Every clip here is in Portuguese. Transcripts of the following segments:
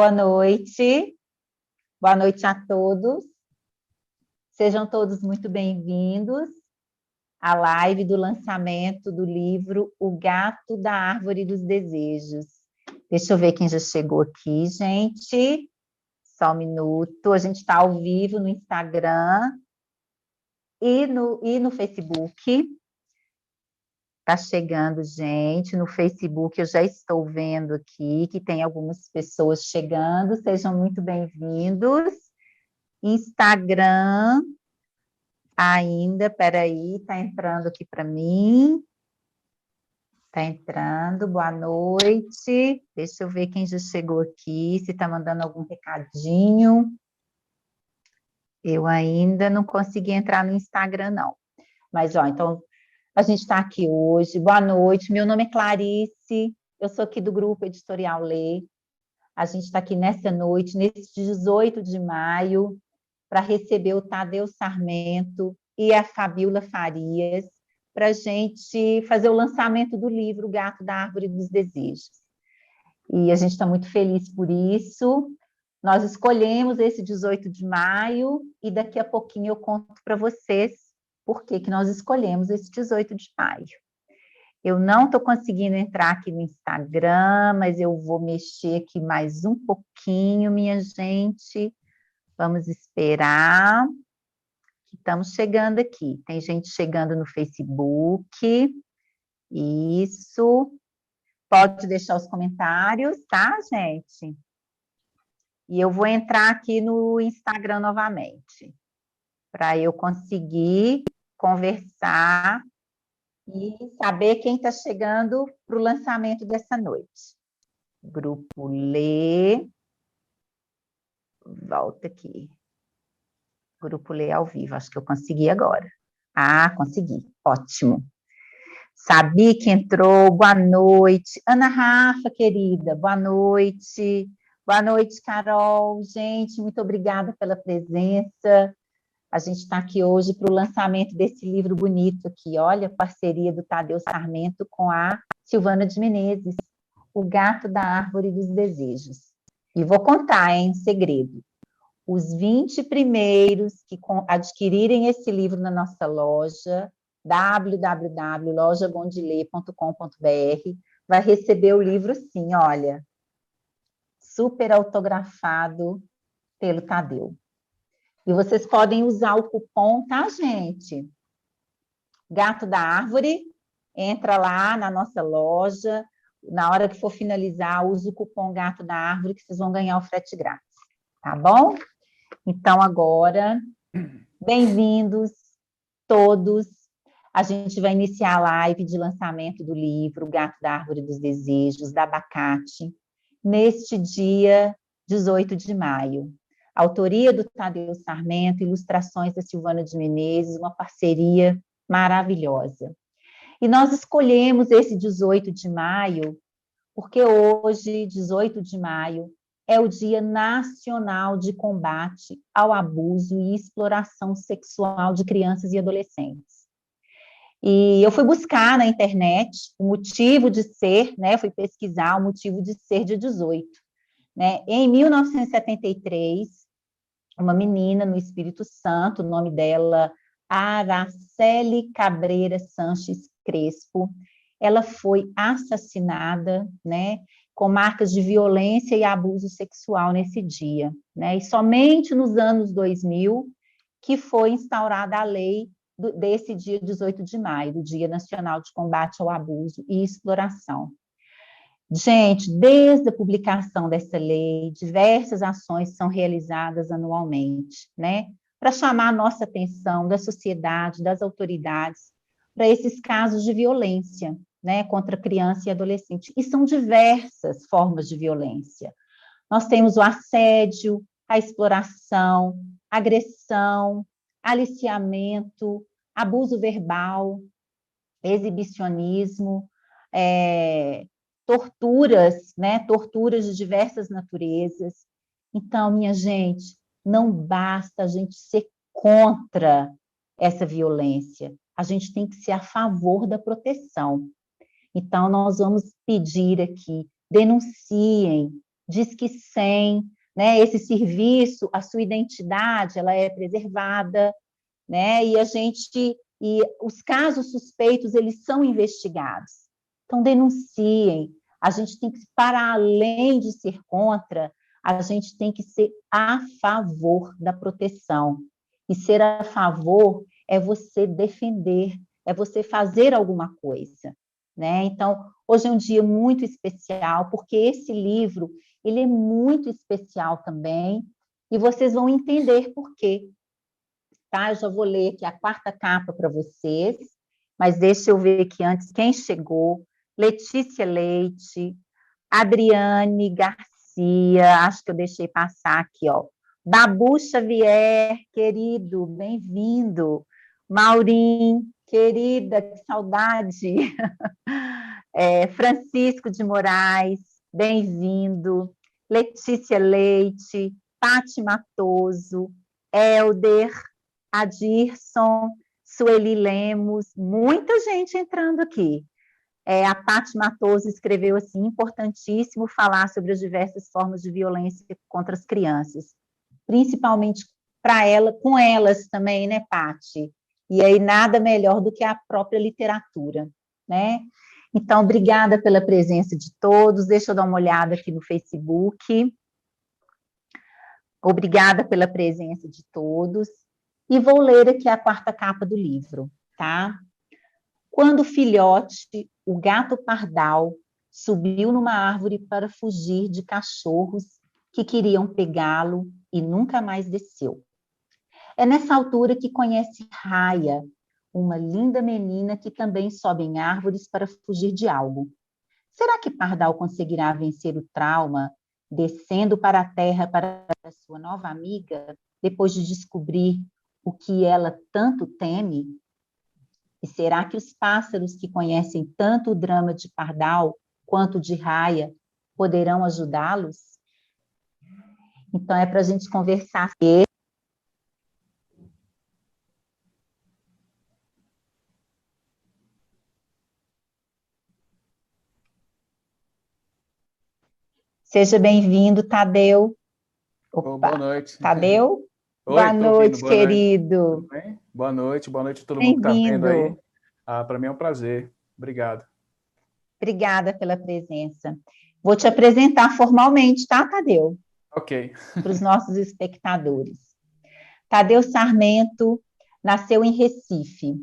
Boa noite a todos. Sejam todos muito bem-vindos à live do lançamento do livro O Gato da Árvore dos Desejos. Deixa eu ver quem já chegou aqui, gente. Só um minuto. A gente está ao vivo no Instagram e no Facebook. Está chegando, gente. No Facebook eu já estou vendo aqui que tem algumas pessoas chegando. Sejam muito bem-vindos. Instagram ainda, peraí, está entrando aqui para mim. Está entrando, boa noite. Deixa eu ver quem já chegou aqui, se está mandando algum recadinho. Eu ainda não consegui entrar no Instagram, não. Mas, então, a gente está aqui hoje. Boa noite, meu nome é Clarice, eu sou aqui do Grupo Editorial Lê. A gente está aqui nessa noite, nesse 18 de maio, para receber o Tadeu Sarmento e a Fabíola Farias, para a gente fazer o lançamento do livro O Gato da Árvore dos Desejos. E a gente está muito feliz por isso. Nós escolhemos esse 18 de maio e daqui a pouquinho eu conto para vocês por que nós escolhemos esse 18 de maio. Eu não estou conseguindo entrar aqui no Instagram, mas eu vou mexer aqui mais um pouquinho, minha gente. Vamos esperar, que estamos chegando aqui. Tem gente chegando no Facebook. Isso. Pode deixar os comentários, tá, gente? E eu vou entrar aqui no Instagram novamente, para eu conseguir conversar e saber quem está chegando para o lançamento dessa noite. Grupo Lê. Volta aqui. Grupo Lê ao vivo, acho que eu consegui agora. Ah, consegui, ótimo. Sabi que entrou, boa noite. Ana Rafa, querida, boa noite. Boa noite, Carol. Gente, muito obrigada pela presença. A gente está aqui hoje para o lançamento desse livro bonito aqui, olha, parceria do Tadeu Sarmento com a Silvana de Menezes, O Gato da Árvore dos Desejos. E vou contar, hein, segredo. Os 20 primeiros que adquirirem esse livro na nossa loja, www.lojabondele.com.br, vai receber o livro sim, olha, super autografado pelo Tadeu. E vocês podem usar o cupom, tá, gente? Gato da Árvore, entra lá na nossa loja, na hora que for finalizar, usa o cupom Gato da Árvore, que vocês vão ganhar o frete grátis, tá bom? Então, agora, bem-vindos todos. A gente vai iniciar a live de lançamento do livro Gato da Árvore dos Desejos, da Abacate, neste dia 18 de maio. Autoria do Tadeu Sarmento, ilustrações da Silvana de Menezes, uma parceria maravilhosa. E nós escolhemos esse 18 de maio, porque hoje, 18 de maio, é o Dia Nacional de Combate ao Abuso e Exploração Sexual de Crianças e Adolescentes. E eu fui buscar na internet o motivo de ser, né, fui pesquisar o motivo de ser dia 18. Né? Em 1973, uma menina no Espírito Santo, o nome dela Araceli Cabreira Sanches Crespo, ela foi assassinada, né, com marcas de violência e abuso sexual nesse dia, né, e somente nos anos 2000 que foi instaurada a lei desse dia 18 de maio, do Dia Nacional de Combate ao Abuso e Exploração. Gente, desde a publicação dessa lei, diversas ações são realizadas anualmente, né, para chamar a nossa atenção da sociedade, das autoridades, para esses casos de violência, né, contra criança e adolescente. E são diversas formas de violência. Nós temos o assédio, a exploração, agressão, aliciamento, abuso verbal, exibicionismo, torturas, né? Torturas de diversas naturezas. Então, minha gente, não basta a gente ser contra essa violência, a gente tem que ser a favor da proteção. Então, nós vamos pedir aqui, denunciem, Disque 100, né? Esse serviço, a sua identidade, ela é preservada, né? E os casos suspeitos, eles são investigados. Então, denunciem. A gente tem que, para além de ser contra, a gente tem que ser a favor da proteção. E ser a favor é você defender, é você fazer alguma coisa, né? Então, hoje é um dia muito especial, porque esse livro, ele é muito especial também, e vocês vão entender por quê. Tá? Eu já vou ler aqui a quarta capa para vocês, mas deixa eu ver aqui antes quem chegou. Letícia Leite, Adriane Garcia, acho que eu deixei passar aqui, ó. Babu Xavier, querido, bem-vindo. Maurim, querida, que saudade. Francisco de Moraes, bem-vindo. Letícia Leite, Pati Matoso, Helder, Adirson, Sueli Lemos, muita gente entrando aqui. A Pati Matoso escreveu assim, importantíssimo falar sobre as diversas formas de violência contra as crianças, principalmente para ela, com elas também, né, Pati? E aí nada melhor do que a própria literatura, né? Então, obrigada pela presença de todos. Deixa eu dar uma olhada aqui no Facebook. Obrigada pela presença de todos. E vou ler aqui a quarta capa do livro, tá? Quando o filhote, o gato pardal, subiu numa árvore para fugir de cachorros que queriam pegá-lo e nunca mais desceu. É nessa altura que conhece Raya, uma linda menina que também sobe em árvores para fugir de algo. Será que Pardal conseguirá vencer o trauma, descendo para a terra para sua nova amiga, depois de descobrir o que ela tanto teme? E será que os pássaros que conhecem tanto o drama de Pardal quanto de Raya poderão ajudá-los? Então, é para a gente conversar. Seja bem-vindo, Tadeu. Boa noite. Tadeu? Oi, Boa estou ouvindo. noite, Boa noite. Tudo querido. bem? Boa noite a todo mundo que está vendo aí. Bem-vindo. Para mim é um prazer. Obrigado. Obrigada pela presença. Vou te apresentar formalmente, tá, Tadeu? Ok. Para os nossos espectadores. Tadeu Sarmento nasceu em Recife,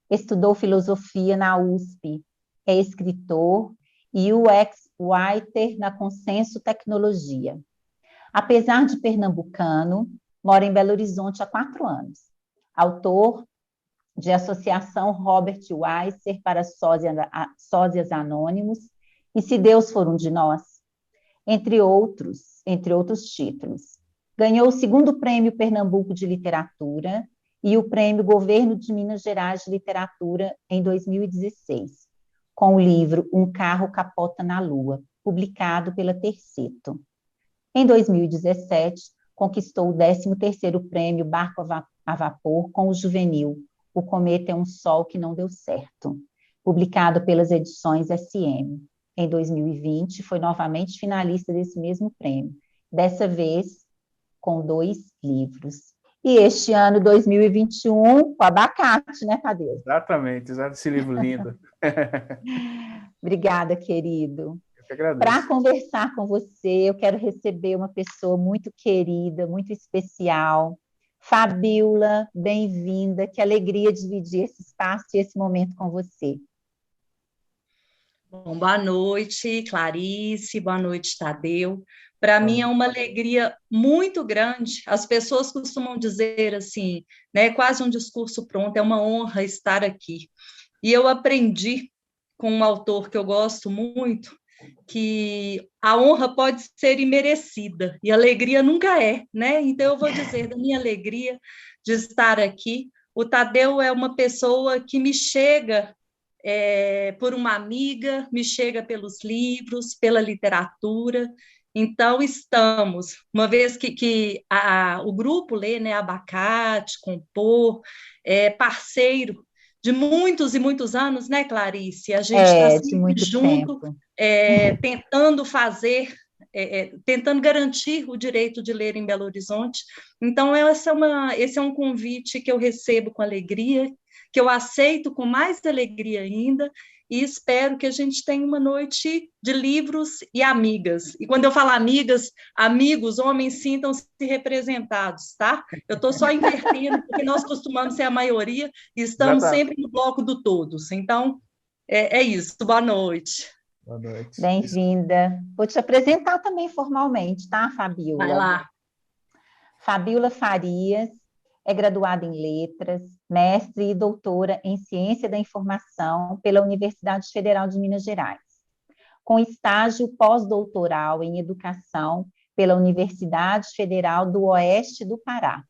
estudou filosofia na USP, é escritor e UX Writer na Consenso Tecnologia. Apesar de pernambucano, mora em Belo Horizonte há 4 anos. Autor de Associação Robert Weiser para Sósias Anônimos e Se Deus For Um de Nós, entre outros títulos. Ganhou o 2º Prêmio Pernambuco de Literatura e o Prêmio Governo de Minas Gerais de Literatura em 2016, com o livro Um Carro Capota na Lua, publicado pela Terceto. Em 2017, conquistou o 13º Prêmio Barco a Vapor com o juvenil O Cometa é um Sol que Não Deu Certo, publicado pelas edições SM. Em 2020, foi novamente finalista desse mesmo prêmio, dessa vez com 2 livros. E este ano, 2021, com abacate, né, Tadeu? Exatamente esse livro lindo. Obrigada, querido. Eu que agradeço. Para conversar com você, eu quero receber uma pessoa muito querida, muito especial. Fabíola, bem-vinda. Que alegria dividir esse espaço e esse momento com você. Bom, boa noite, Clarice, boa noite, Tadeu. Para mim é uma alegria muito grande. As pessoas costumam dizer assim, né, quase um discurso pronto, é uma honra estar aqui. E eu aprendi com um autor que eu gosto muito, que a honra pode ser imerecida, e a alegria nunca é, né? Então eu vou dizer da minha alegria de estar aqui. O Tadeu é uma pessoa que me chega por uma amiga, me chega pelos livros, pela literatura. Então, estamos, uma vez que o grupo lê, né, Abacate, Compor, parceiro de muitos e muitos anos, né, Clarice? A gente está sempre junto, tentando fazer tentando garantir o direito de ler em Belo Horizonte. Então, esse é um convite que eu recebo com alegria, que eu aceito com mais alegria ainda, e espero que a gente tenha uma noite de livros e amigas. E quando eu falo amigas, amigos, homens, sintam-se representados, tá? Eu estou só invertendo, porque nós costumamos ser a maioria e estamos sempre no bloco do todos. Então, é isso. Boa noite. Boa noite. Bem-vinda. Vou te apresentar também formalmente, tá, Fabíola? Vai lá. Fabíola Farias é graduada em Letras, mestre e doutora em Ciência da Informação pela Universidade Federal de Minas Gerais, com estágio pós-doutoral em Educação pela Universidade Federal do Oeste do Pará.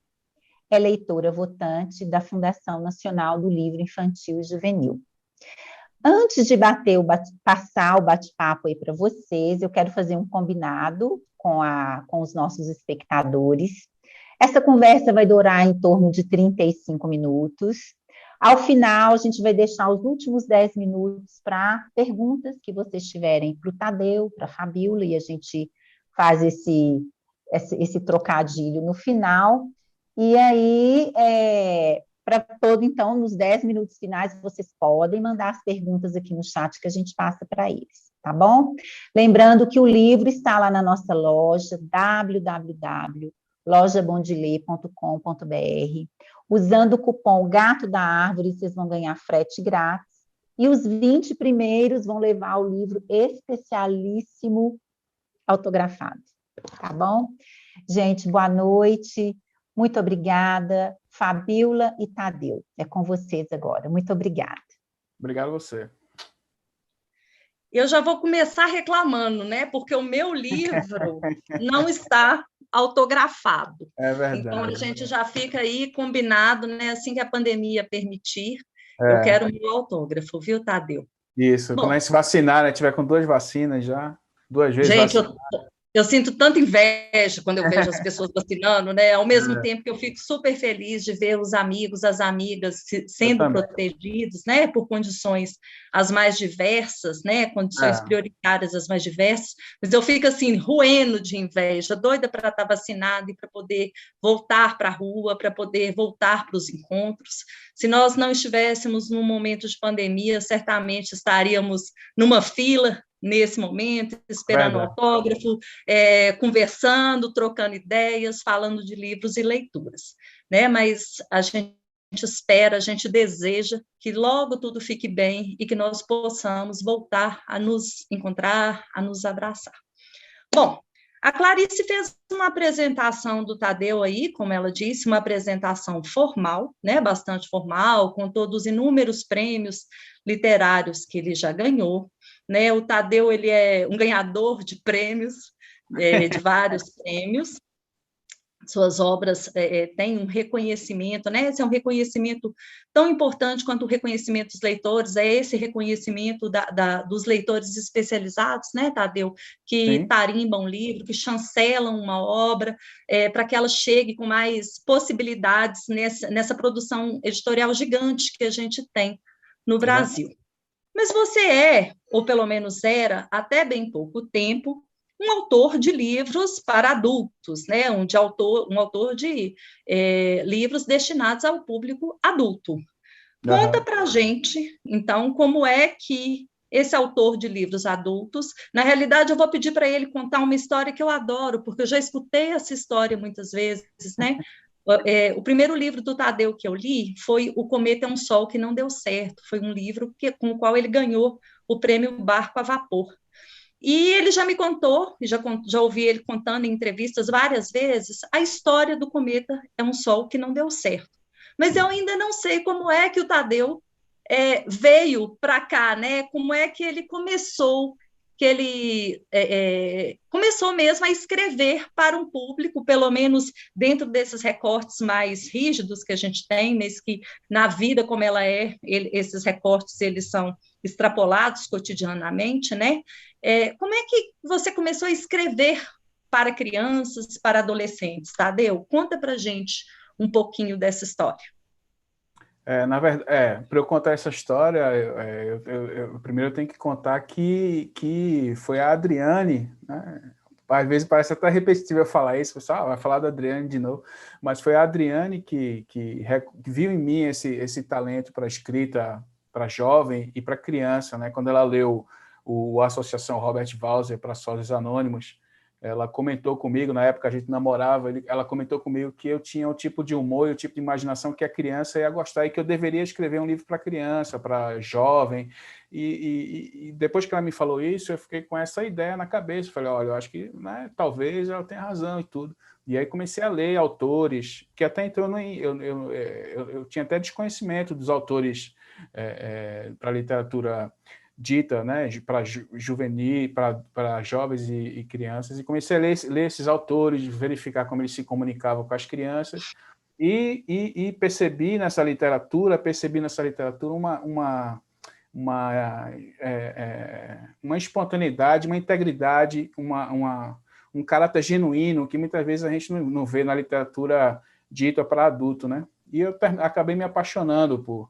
É leitora votante da Fundação Nacional do Livro Infantil e Juvenil. Antes de passar o bate-papo aí para vocês, eu quero fazer um combinado com os nossos espectadores. Essa conversa vai durar em torno de 35 minutos. Ao final, a gente vai deixar os últimos 10 minutos para perguntas que vocês tiverem para o Tadeu, para a Fabíola, e a gente faz esse trocadilho no final. E aí, então, nos 10 minutos finais, vocês podem mandar as perguntas aqui no chat que a gente passa para eles, tá bom? Lembrando que o livro está lá na nossa loja, www.lojabondelê.com.br. Usando o cupom Gato da Árvore, vocês vão ganhar frete grátis. E os 20 primeiros vão levar o livro especialíssimo autografado, tá bom? Gente, boa noite. Muito obrigada, Fabíola e Tadeu. É com vocês agora. Muito obrigada. Obrigado a você. Eu já vou começar reclamando, né? Porque o meu livro não está autografado. É verdade. Então, a gente já fica aí combinado, né? Assim que a pandemia permitir, eu quero o meu autógrafo, viu, Tadeu? Isso. Bom, quando a gente se vacinar, né? Tiver com 2 vacinas já, 2 vezes vacinado. Eu sinto tanta inveja quando eu vejo as pessoas vacinando, né? Ao mesmo tempo que eu fico super feliz de ver os amigos, as amigas sendo protegidos, né? Por condições as mais diversas, né? Condições prioritárias as mais diversas. Mas eu fico assim, roendo de inveja, doida para estar vacinada e para poder voltar para a rua, para poder voltar para os encontros. Se nós não estivéssemos num momento de pandemia, certamente estaríamos numa fila nesse momento, esperando autógrafo, conversando, trocando ideias, falando de livros e leituras, né? Mas a gente espera, a gente deseja que logo tudo fique bem e que nós possamos voltar a nos encontrar, a nos abraçar. Bom, a Clarice fez uma apresentação do Tadeu aí, como ela disse, uma apresentação formal, né, bastante formal, com todos os inúmeros prêmios literários que ele já ganhou, né? O Tadeu, ele é um ganhador de prêmios, de vários prêmios. Suas obras têm um reconhecimento, né? Esse é um reconhecimento tão importante quanto o reconhecimento dos leitores, é esse reconhecimento dos leitores especializados, né, Tadeu, que tarimbam um livro, que chancelam uma obra, para que ela chegue com mais possibilidades nessa produção editorial gigante que a gente tem no Brasil. Mas você ou pelo menos era, até bem pouco tempo, um autor de livros para adultos, né? um autor de livros destinados ao público adulto. Conta para a gente, então, como é que esse autor de livros adultos, na realidade, eu vou pedir para ele contar uma história que eu adoro, porque eu já escutei essa história muitas vezes, né? O primeiro livro do Tadeu que eu li foi O Cometa é um Sol que Não Deu Certo, foi um livro com o qual ele ganhou o prêmio Barco a Vapor. E ele já me contou, já ouvi ele contando em entrevistas várias vezes, a história do Cometa é um Sol que Não Deu Certo. Mas eu ainda não sei como é que o Tadeu veio para cá, né? Como é que ele começou, começou mesmo a escrever para um público, pelo menos dentro desses recortes mais rígidos que a gente tem, mas que na vida como ela esses recortes eles são extrapolados cotidianamente, né? Como é que você começou a escrever para crianças, para adolescentes, Tadeu? Conta para a gente um pouquinho dessa história. Na verdade, para eu contar essa história, primeiro eu tenho que contar que foi a Adriane, né, às vezes parece até repetitivo eu falar isso, pessoal, vai falar da Adriane de novo, mas foi a Adriane que viu em mim esse talento para escrita para jovem e para criança, né? Quando ela leu a Associação Robert Walser para Sócios Anônimos, ela comentou comigo, na época a gente namorava, ela comentou comigo que eu tinha o tipo de humor e o tipo de imaginação que a criança ia gostar e que eu deveria escrever um livro para criança, para jovem. E depois que ela me falou isso, eu fiquei com essa ideia na cabeça. Falei, olha, eu acho que, né, talvez ela tenha razão e tudo. E aí comecei a ler autores, que até então eu tinha até desconhecimento dos autores para literatura dita, né, para juvenil, para jovens e crianças, e comecei a ler esses autores, verificar como eles se comunicavam com as crianças, e percebi nessa literatura uma espontaneidade, uma integridade, um caráter genuíno que muitas vezes a gente não vê na literatura dita para adulto, né? E eu acabei me apaixonando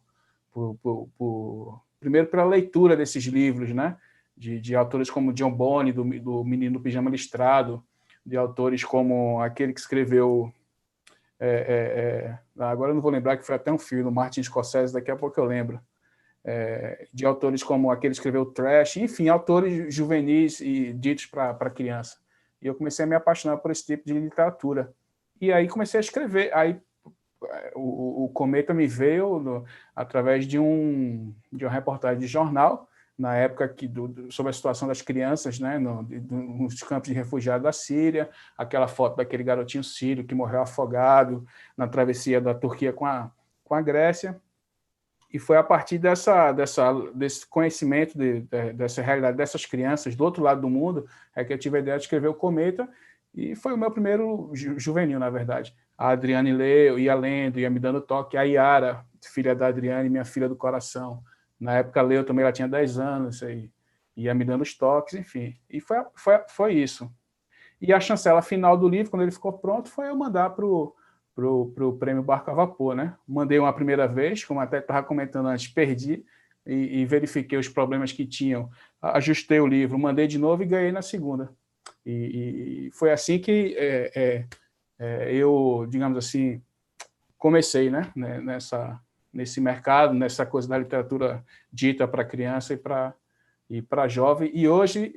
primeiro pela leitura desses livros, né? De autores como John Bonne, do Menino do Pijama Listrado, de autores como aquele que escreveu... agora eu não vou lembrar, que foi até um filme do Martin Scorsese, daqui a pouco eu lembro. De autores como aquele que escreveu Trash, enfim, autores juvenis e ditos para criança. E eu comecei a me apaixonar por esse tipo de literatura. E aí comecei a escrever. Aí o Cometa me veio através de uma reportagem de jornal, na época sobre a situação das crianças, né, nos campos de refugiados da Síria, aquela foto daquele garotinho sírio que morreu afogado na travessia da Turquia com a Grécia. E foi a partir desse conhecimento dessa realidade dessas crianças do outro lado do mundo que eu tive a ideia de escrever o Cometa, e foi o meu primeiro juvenil, na verdade. A Adriane leu, ia lendo, ia me dando toque. A Yara, filha da Adriane, minha filha do coração, na época leu também, ela tinha 10 anos, ia me dando os toques, enfim. E foi isso. E a chancela final do livro, quando ele ficou pronto, foi eu mandar para o Prêmio Barco a Vapor, né? Mandei uma primeira vez, como até estava comentando antes, perdi, e verifiquei os problemas que tinham, ajustei o livro, mandei de novo e ganhei na segunda. E foi assim que eu, digamos assim, comecei, né? Nesse mercado, nessa coisa da literatura dita para criança e para jovem. E hoje,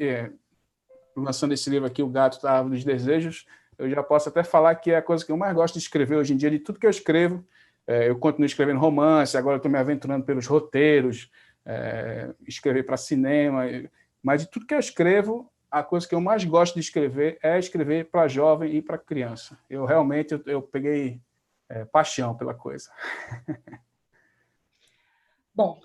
lançando esse livro aqui, O Gato da Árvore dos Desejos, eu já posso até falar que é a coisa que eu mais gosto de escrever hoje em dia, de tudo que eu escrevo. Eu continuo escrevendo romance, agora estou me aventurando pelos roteiros, escrever para cinema, mas de tudo que eu escrevo, a coisa que eu mais gosto de escrever é escrever para jovem e para criança. Eu realmente eu peguei paixão pela coisa. Bom,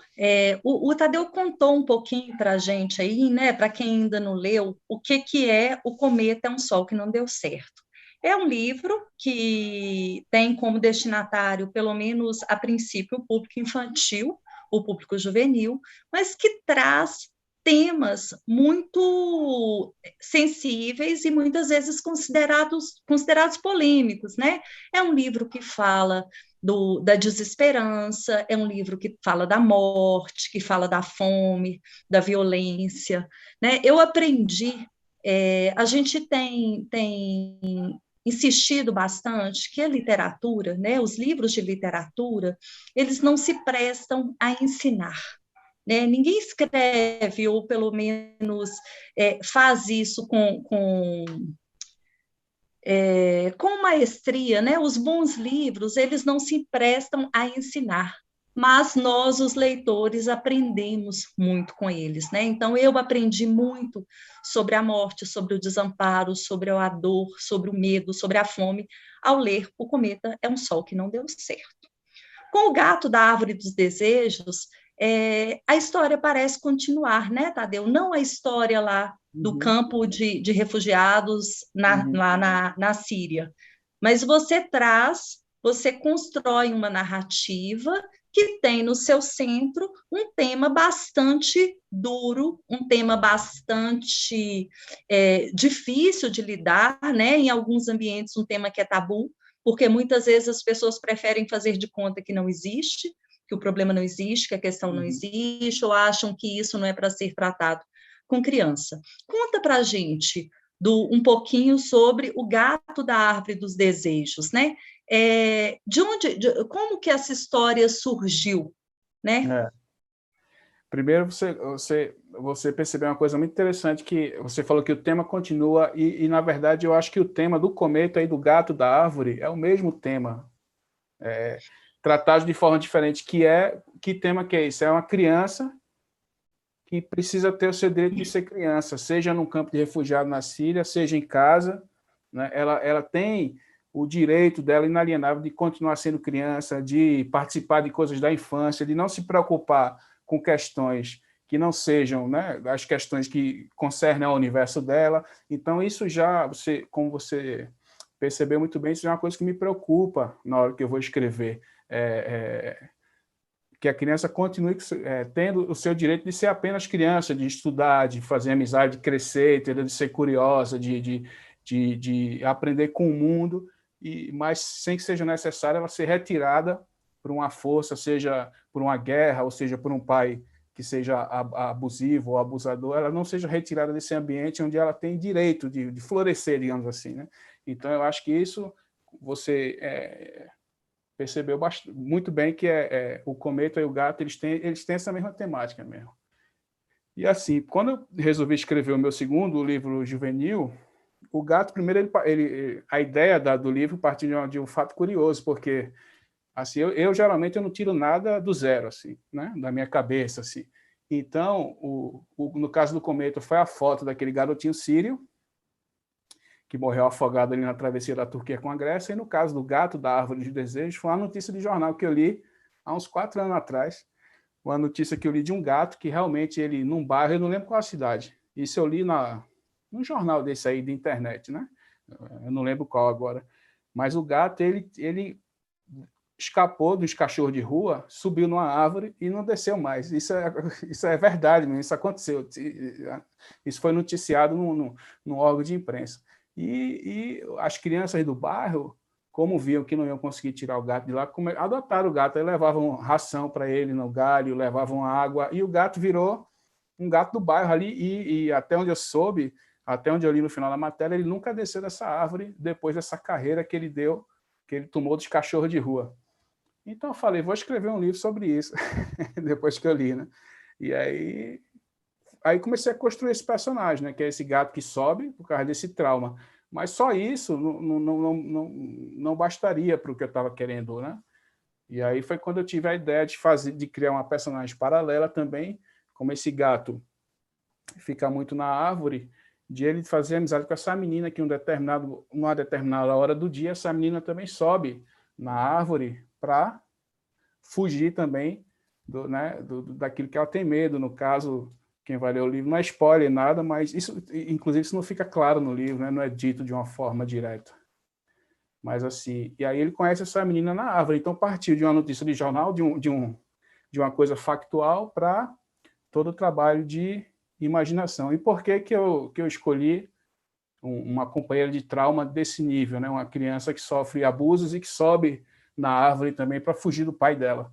o Tadeu contou um pouquinho para a gente aí, né, para quem ainda não leu, o que é O Cometa é um Sol que Não Deu Certo. É um livro que tem como destinatário, pelo menos a princípio, o público infantil, o público juvenil, mas que traz temas muito sensíveis e muitas vezes considerados polêmicos, né? É um livro que fala da desesperança, é um livro que fala da morte, que fala da fome, da violência, né? Eu aprendi, a gente tem insistido bastante que a literatura, né, os livros de literatura, eles não se prestam a ensinar. Né? Ninguém escreve, ou pelo menos faz isso com maestria, né? Os bons livros, eles não se prestam a ensinar, mas nós, os leitores, aprendemos muito com eles, né? Então, eu aprendi muito sobre a morte, sobre o desamparo, sobre a dor, sobre o medo, sobre a fome, ao ler O Cometa é um Sol que Não Deu Certo. Com O Gato da Árvore dos Desejos, a história parece continuar, né, Tadeu? Não a história lá do campo de refugiados lá na Síria, mas você constrói uma narrativa que tem no seu centro um tema bastante duro, um tema bastante difícil de lidar, né? Em alguns ambientes, um tema que é tabu, porque muitas vezes as pessoas preferem fazer de conta que não existe, que o problema não existe, que a questão não existe, ou acham que isso não é para ser tratado com criança. Conta para a gente um pouquinho sobre o gato da árvore dos desejos, né? Como que essa história surgiu, né? Primeiro, você percebeu uma coisa muito interessante, que você falou que o tema continua, na verdade, eu acho que o tema do cometa e do gato da árvore é o mesmo tema, tratado de forma diferente, que tema que é isso? É uma criança que precisa ter o seu direito de ser criança, seja num campo de refugiado na Síria, seja em casa, né? Ela tem o direito dela inalienável de continuar sendo criança, de participar de coisas da infância, de não se preocupar com questões que não sejam, né, as questões que concernem ao universo dela. Então, isso já, como você percebeu muito bem, isso é uma coisa que me preocupa na hora que eu vou escrever. Que a criança continue tendo o seu direito de ser apenas criança, de estudar, de fazer amizade, de crescer, de ser curiosa, de aprender com o mundo, mas sem que seja necessário ela ser retirada por uma força, seja por uma guerra, ou seja por um pai que seja abusivo ou abusador, ela não seja retirada desse ambiente onde ela tem direito de florescer, digamos assim, né? Então, eu acho que isso você percebeu muito bem que o cometa e o gato eles têm essa mesma temática mesmo. E assim, quando eu resolvi escrever o meu segundo livro juvenil, o gato, primeiro, a ideia do livro partiu de um fato curioso, porque assim, eu geralmente eu não tiro nada do zero, assim, né, da minha cabeça, assim. Então, no caso do cometa, foi a foto daquele garotinho sírio que morreu afogado ali na travessia da Turquia com a Grécia, e no caso do gato da árvore de desejos, foi uma notícia de jornal que eu li há uns 4 anos atrás, uma notícia que eu li de um gato que realmente ele, num bairro, eu não lembro qual a cidade, isso eu li num jornal desse aí de internet, né? Eu não lembro qual agora, mas o gato, ele escapou dos cachorros de rua, subiu numa árvore e não desceu mais. Isso é verdade, mesmo, isso aconteceu. Isso foi noticiado num órgão de imprensa. E as crianças do bairro, como viam que não iam conseguir tirar o gato de lá, adotaram o gato, aí levavam ração para ele no galho, levavam água, e o gato virou um gato do bairro ali, e até onde eu soube, até onde eu li no final da matéria, ele nunca desceu dessa árvore depois dessa carreira que ele tomou dos cachorros de rua. Então eu falei, vou escrever um livro sobre isso, depois que eu li, né? E aí comecei a construir esse personagem, né? Que é esse gato que sobe por causa desse trauma. Mas só isso não bastaria para o que eu estava querendo, né? E aí foi quando eu tive a ideia de criar uma personagem paralela também, como esse gato fica muito na árvore, de ele fazer amizade com essa menina que numa determinada hora do dia, essa menina também sobe na árvore para fugir também daquilo que ela tem medo. No caso, quem vai ler o livro não é spoiler, nada, mas inclusive isso não fica claro no livro, né? Não é dito de uma forma direta. Mas assim, e aí ele conhece essa menina na árvore, então partiu de uma notícia de jornal, de uma coisa factual, para todo o trabalho de imaginação. E por que eu escolhi uma companheira de trauma desse nível, né? Uma criança que sofre abusos e que sobe na árvore também para fugir do pai dela?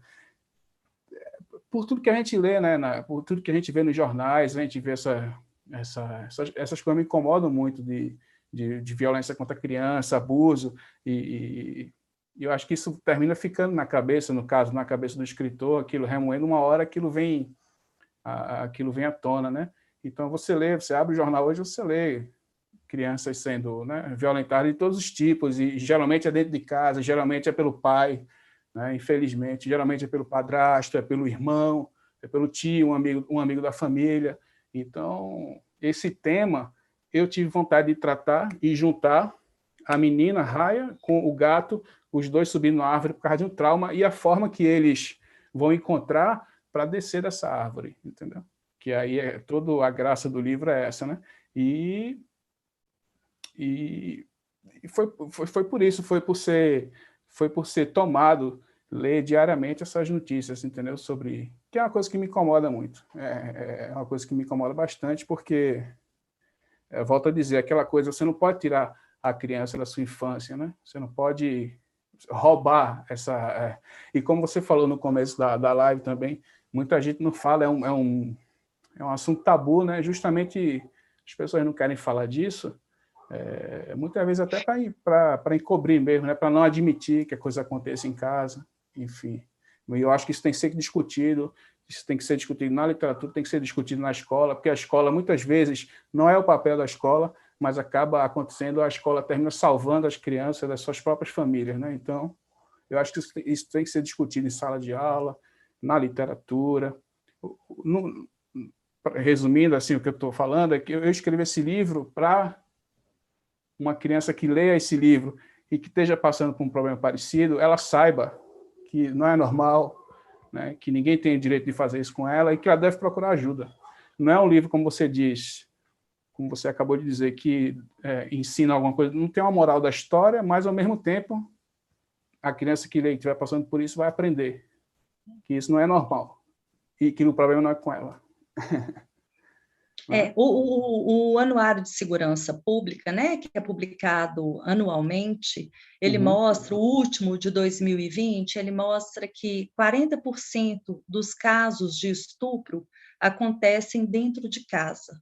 Por tudo que a gente lê, né? Por tudo que a gente vê nos jornais, a gente vê essas coisas me incomodam muito de violência contra a criança, abuso, e eu acho que isso termina ficando na cabeça, no caso, na cabeça do escritor, aquilo remoendo, uma hora aquilo vem à tona, né? Então você abre o jornal hoje, você lê crianças sendo, né, violentadas de todos os tipos, e geralmente é dentro de casa, geralmente é pelo pai, né, infelizmente, geralmente é pelo padrasto, é pelo irmão, é pelo tio, um amigo da família. Então, esse tema eu tive vontade de tratar e juntar a menina Raya com o gato, os dois subindo na árvore por causa de um trauma, e a forma que eles vão encontrar para descer dessa árvore, entendeu? Que aí toda a graça do livro é essa, né? E foi por isso, foi por ser tomado ler diariamente essas notícias, entendeu? Que é uma coisa que me incomoda muito. É uma coisa que me incomoda bastante, porque, volto a dizer, aquela coisa, você não pode tirar a criança da sua infância, né? Você não pode roubar essa... E como você falou no começo da live também, muita gente não fala, é um assunto tabu, né? Justamente as pessoas não querem falar disso, Muitas vezes até para encobrir mesmo, né? Para não admitir que a coisa aconteça em casa, enfim. E eu acho que isso tem que ser discutido, isso tem que ser discutido na literatura, tem que ser discutido na escola, porque a escola, muitas vezes, não é o papel da escola, mas acaba acontecendo, a escola termina salvando as crianças das suas próprias famílias, né? Então, eu acho que isso tem que ser discutido em sala de aula, na literatura. Resumindo, assim, o que eu estou falando é que eu escrevi esse livro para uma criança que leia esse livro e que esteja passando por um problema parecido, ela saiba que não é normal, né, que ninguém tem o direito de fazer isso com ela e que ela deve procurar ajuda. Não é um livro, como você diz, como você acabou de dizer, que ensina alguma coisa, não tem uma moral da história, mas, ao mesmo tempo, a criança que lê e estiver passando por isso vai aprender que isso não é normal e que o problema não é com ela. O Anuário de Segurança Pública, né, que é publicado anualmente, ele mostra, o último de 2020, ele mostra que 40% dos casos de estupro acontecem dentro de casa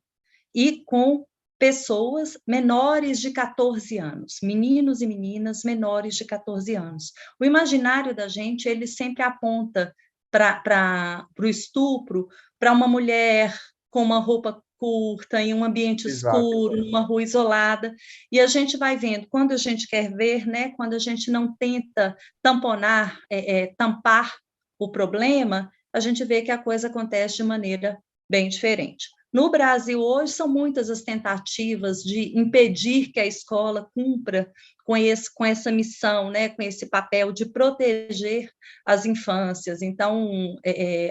e com pessoas menores de 14 anos, meninos e meninas menores de 14 anos. O imaginário da gente, ele sempre aponta para o estupro, para uma mulher com uma roupa curta, em um ambiente escuro, numa rua isolada, e a gente vai vendo, quando a gente quer ver, né, quando a gente não tenta tampar o problema, a gente vê que a coisa acontece de maneira bem diferente. No Brasil, hoje, são muitas as tentativas de impedir que a escola cumpra com essa missão, né, com esse papel de proteger as infâncias. Então,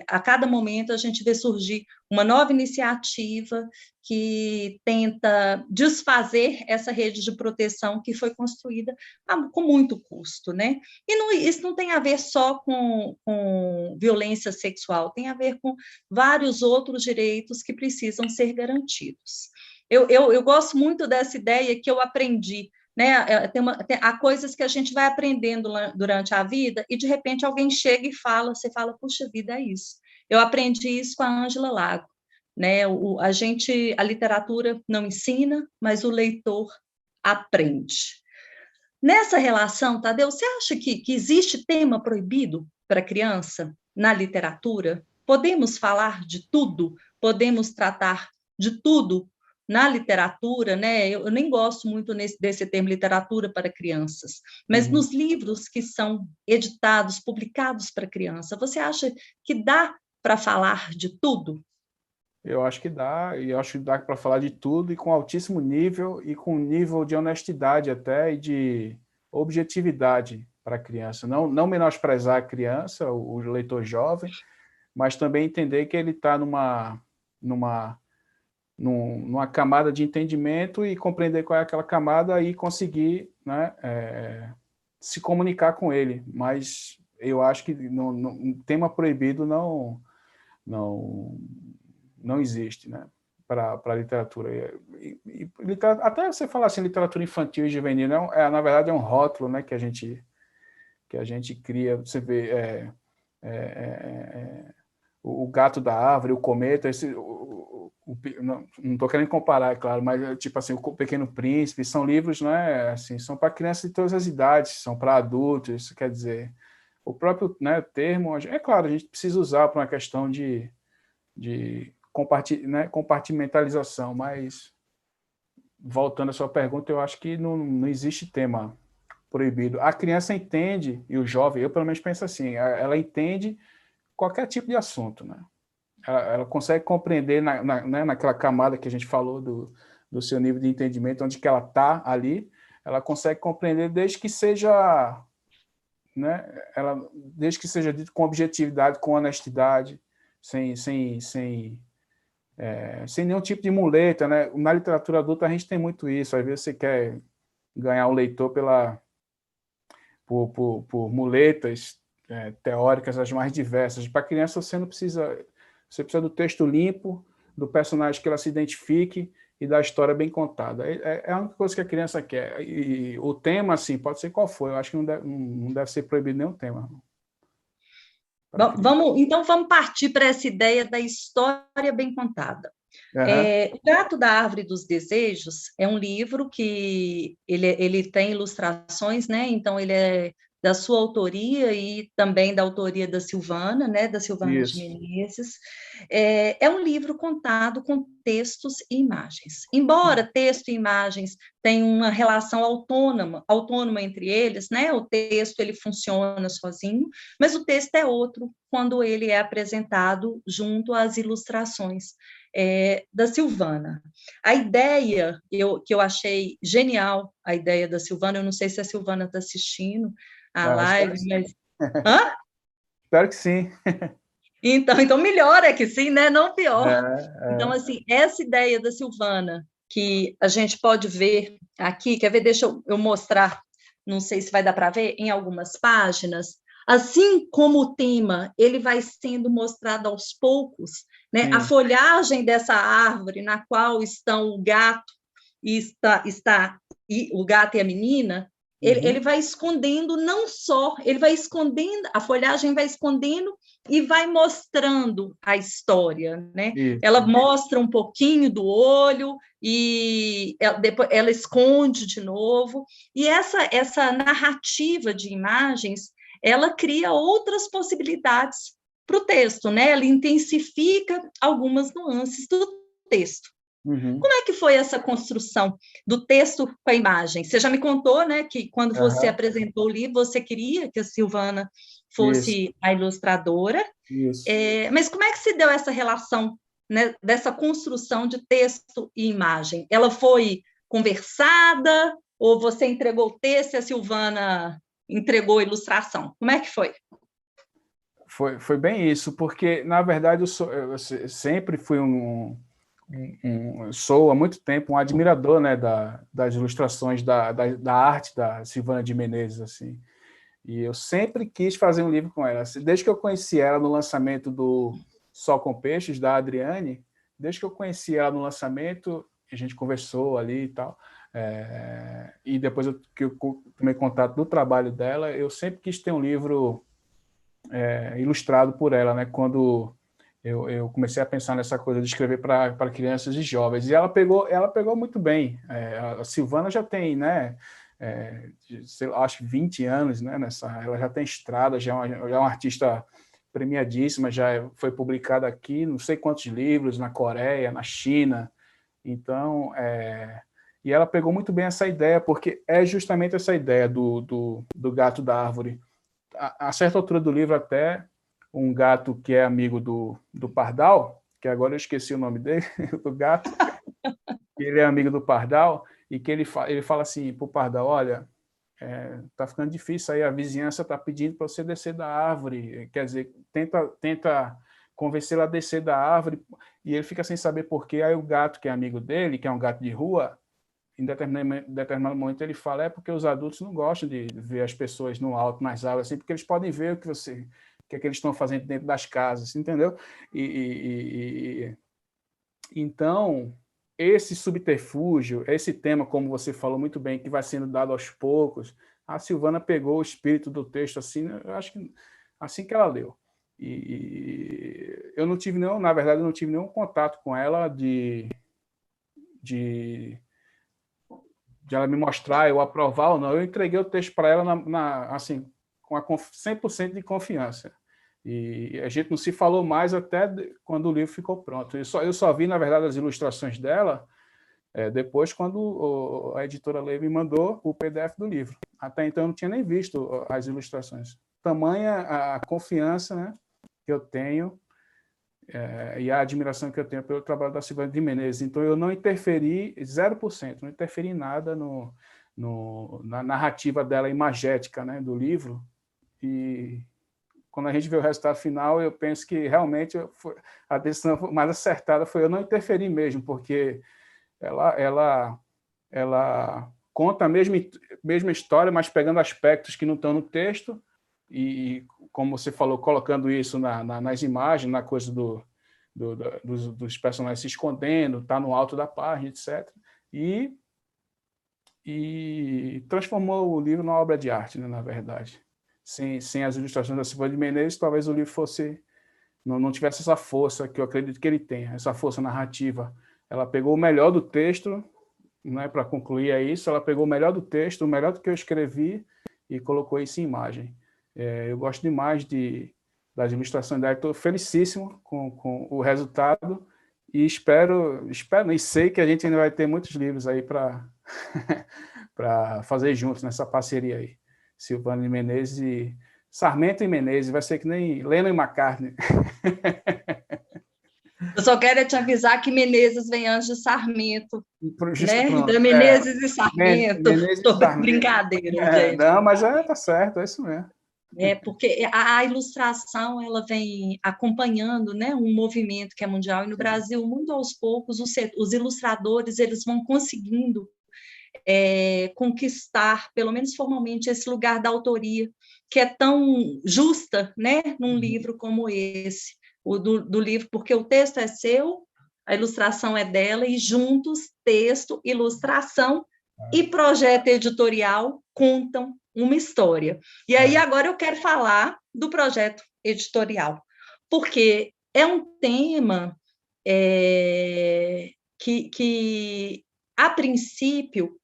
a cada momento, a gente vê surgir uma nova iniciativa que tenta desfazer essa rede de proteção que foi construída com muito custo, né? E isso não tem a ver só com violência sexual, tem a ver com vários outros direitos que precisam ser garantidos. Eu gosto muito dessa ideia que eu aprendi, né? Há coisas que a gente vai aprendendo durante a vida e, de repente, alguém chega e fala, você fala, puxa vida, é isso. Eu aprendi isso com a Ângela Lago, né? A literatura não ensina, mas o leitor aprende. Nessa relação, Tadeu, você acha que existe tema proibido para criança na literatura? Podemos falar de tudo? Podemos tratar de tudo na literatura, né? Eu nem gosto muito desse termo literatura para crianças, mas nos livros que são editados, publicados para criança, você acha que dá para falar de tudo? Eu acho que dá, e eu acho que dá para falar de tudo e com altíssimo nível e com nível de honestidade até e de objetividade para a criança. Não menosprezar a criança, o leitor jovem, mas também entender que ele está numa camada de entendimento e compreender qual é aquela camada e conseguir, né, se comunicar com ele. Mas eu acho que tema proibido não existe, né, para a literatura. Até você falar assim, literatura infantil e juvenil, na verdade é um rótulo, né, que a gente cria. Você vê o Gato da Árvore, o Cometa, não estou querendo comparar, é claro, mas tipo assim, o Pequeno Príncipe, são livros, né, assim, são para crianças de todas as idades, são para adultos, isso quer dizer, o próprio, né, termo, é claro, a gente precisa usar para uma questão de compartimentalização, mas voltando à sua pergunta, eu acho que não existe tema proibido. A criança entende, e o jovem, eu pelo menos penso assim, ela entende qualquer tipo de assunto, né? Ela consegue compreender naquela camada que a gente falou do seu nível de entendimento, onde que ela está ali, ela consegue compreender desde que seja, né, desde que seja dito com objetividade, com honestidade, sem nenhum tipo de muleta, né? Na literatura adulta a gente tem muito isso. Às vezes você quer ganhar o leitor por muletas teóricas as mais diversas. Para criança você precisa do texto limpo, do personagem que ela se identifique e da história bem contada. É a única coisa que a criança quer. E o tema, assim, pode ser qual for. Eu acho que não deve ser proibido nenhum tema. Então, vamos partir para essa ideia da história bem contada. Aham. O Gato da Árvore dos Desejos é um livro que ele tem ilustrações, né? Então, ele é da sua autoria e também da autoria da Silvana, né? Da Silvana de Isso. Menezes. É um livro contado com textos e imagens. Embora texto e imagens tenham uma relação autônoma entre eles, né? O texto ele funciona sozinho, mas o texto é outro quando ele é apresentado junto às ilustrações da Silvana. A ideia, que eu achei genial, a ideia da Silvana, eu não sei se a Silvana está assistindo a Espero que live, sim. mas... Hã? Espero que sim. Então melhor é que sim, né? Não pior. Então, É. assim, essa ideia da Silvana, que a gente pode ver aqui, quer ver? Deixa eu mostrar, não sei se vai dar para ver, em algumas páginas, assim como o tema ele vai sendo mostrado aos poucos, né? A Sim. folhagem dessa árvore na qual estão o gato e o gato e a menina, ele Uhum. vai escondendo não só, ele vai escondendo, a folhagem vai escondendo e vai mostrando a história, né? Isso. Ela mostra um pouquinho do olho e depois ela esconde de novo. E essa narrativa de imagens, ela cria outras possibilidades para o texto, né? Ela intensifica algumas nuances do texto. Uhum. Como é que foi essa construção do texto com a imagem? Você já me contou, né, que quando você Aham. apresentou o livro, você queria que a Silvana Isso. fosse a ilustradora, Isso. mas como é que se deu essa relação, né, dessa construção de texto e imagem? Ela foi conversada ou você entregou o texto e a Silvana entregou a ilustração? Como é que foi? Foi bem isso, porque, na verdade, eu sempre fui sou há muito tempo um admirador, né, das ilustrações, da arte da Silvana de Menezes, assim. E eu sempre quis fazer um livro com ela. Desde que eu conheci ela no lançamento do Sol com Peixes, da Adriane, desde que eu conheci ela no lançamento, a gente conversou ali e tal, e depois que eu tomei contato do trabalho dela, eu sempre quis ter um livro ilustrado por ela, né? Quando eu comecei a pensar nessa coisa de escrever para crianças e jovens. E ela pegou muito bem. A Silvana já tem, né? Sei lá, acho que 20 anos, né? Ela já tem estrada, já é uma artista premiadíssima, foi publicada aqui, não sei quantos livros, na Coreia, na China. Então, e ela pegou muito bem essa ideia, porque é justamente essa ideia do gato da árvore. A certa altura do livro, até um gato que é amigo do Pardal, que agora eu esqueci o nome dele, do gato, ele é amigo do Pardal, e que ele fala assim para o Pardal: olha, tá ficando difícil aí, a vizinhança está pedindo para você descer da árvore, quer dizer, tenta convencê-la a descer da árvore, e ele fica sem saber por quê. Aí o gato, que é amigo dele, que é um gato de rua, em determinado momento ele fala: porque os adultos não gostam de ver as pessoas no alto, nas árvores, assim, porque eles podem ver o que é que eles estão fazendo dentro das casas, entendeu? Então, esse subterfúgio, esse tema, como você falou muito bem, que vai sendo dado aos poucos, a Silvana pegou o espírito do texto assim, eu acho que assim que ela leu. Eu não tive nenhum, na verdade, eu não tive nenhum contato com ela de ela me mostrar, eu aprovar ou não. Eu entreguei o texto para ela assim, com 100% de confiança. E a gente não se falou mais até quando o livro ficou pronto. Eu só vi, na verdade, as ilustrações dela depois, quando a editora Lei me mandou o PDF do livro. Até então eu não tinha nem visto as ilustrações. Tamanha a confiança, né, que eu tenho e a admiração que eu tenho pelo trabalho da Silvana de Menezes. Então, eu não interferi 0%, não interferi em nada na narrativa dela imagética, né, do livro. E quando a gente vê o resultado final, eu penso que realmente a decisão mais acertada foi eu não interferir mesmo, porque ela conta a mesma história, mas pegando aspectos que não estão no texto e, como você falou, colocando isso nas imagens, na coisa dos personagens se escondendo, está no alto da página, etc. E transformou o livro numa obra de arte, né, na verdade. Sem as ilustrações da Silvana de Menezes, talvez o livro fosse não tivesse essa força que eu acredito que ele tem, essa força narrativa. Ela pegou o melhor do texto, né, para concluir isso, ela pegou o melhor do texto, o melhor do que eu escrevi e colocou isso em imagem. Eu gosto demais das ilustrações dela, estou felicíssimo com o resultado e espero e sei que a gente ainda vai ter muitos livros aí para para fazer juntos nessa parceria aí. Silvana e Menezes e Sarmento e Menezes, vai ser que nem Lennon e McCartney. Eu só quero te avisar que Menezes vem antes de Sarmento, Justo, né? pronto. Da Menezes e Sarmento. Menezes e Tô Sarmento. brincadeira, gente. Não, mas tá certo, é isso mesmo. Porque a ilustração ela vem acompanhando, né, um movimento que é mundial, e no Brasil, muito aos poucos, os ilustradores eles vão conseguindo conquistar, pelo menos formalmente, esse lugar da autoria, que é tão justa, né, num livro como esse, o do livro, porque o texto é seu, a ilustração é dela, e juntos, texto, ilustração e projeto editorial contam uma história. E aí, agora eu quero falar do projeto editorial, porque é um tema que, a princípio,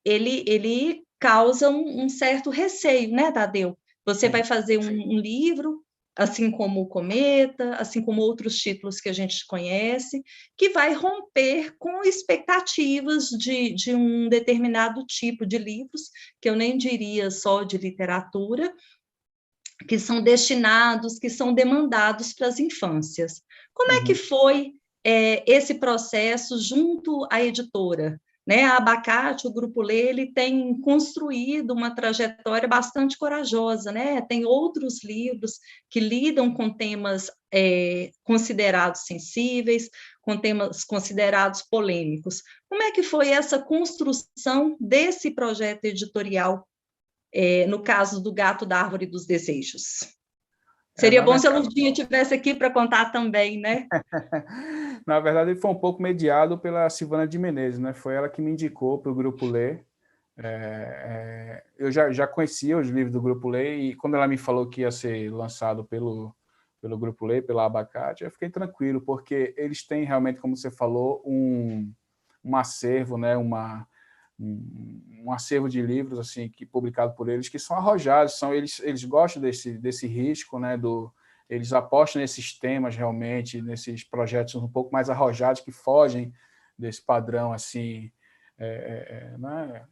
ele causa um certo receio, né, Tadeu? Você vai fazer um livro, assim como o Cometa, assim como outros títulos que a gente conhece, que vai romper com expectativas de um determinado tipo de livros, que eu nem diria só de literatura, que são destinados, que são demandados para as infâncias. Como é que foi esse processo junto à editora? Né, a Abacate, o Grupo Lê, ele tem construído uma trajetória bastante corajosa, né? Tem outros livros que lidam com temas considerados sensíveis, com temas considerados polêmicos. Como é que foi essa construção desse projeto editorial, no caso do Gato da Árvore dos Desejos? Seria bom se a Lurdinha estivesse aqui para contar também, né? Na verdade, ele foi um pouco mediado pela Silvana de Menezes, né? Foi ela que me indicou para o Grupo Lê. Eu já conhecia os livros do Grupo Lê e quando ela me falou que ia ser lançado pelo Grupo Lê, pela Abacate, eu fiquei tranquilo, porque eles têm realmente, como você falou, um acervo, né? Um acervo de livros assim publicado por eles que são arrojados, eles gostam desse risco, né? Eles apostam nesses temas realmente, nesses projetos um pouco mais arrojados que fogem desse padrão assim, né?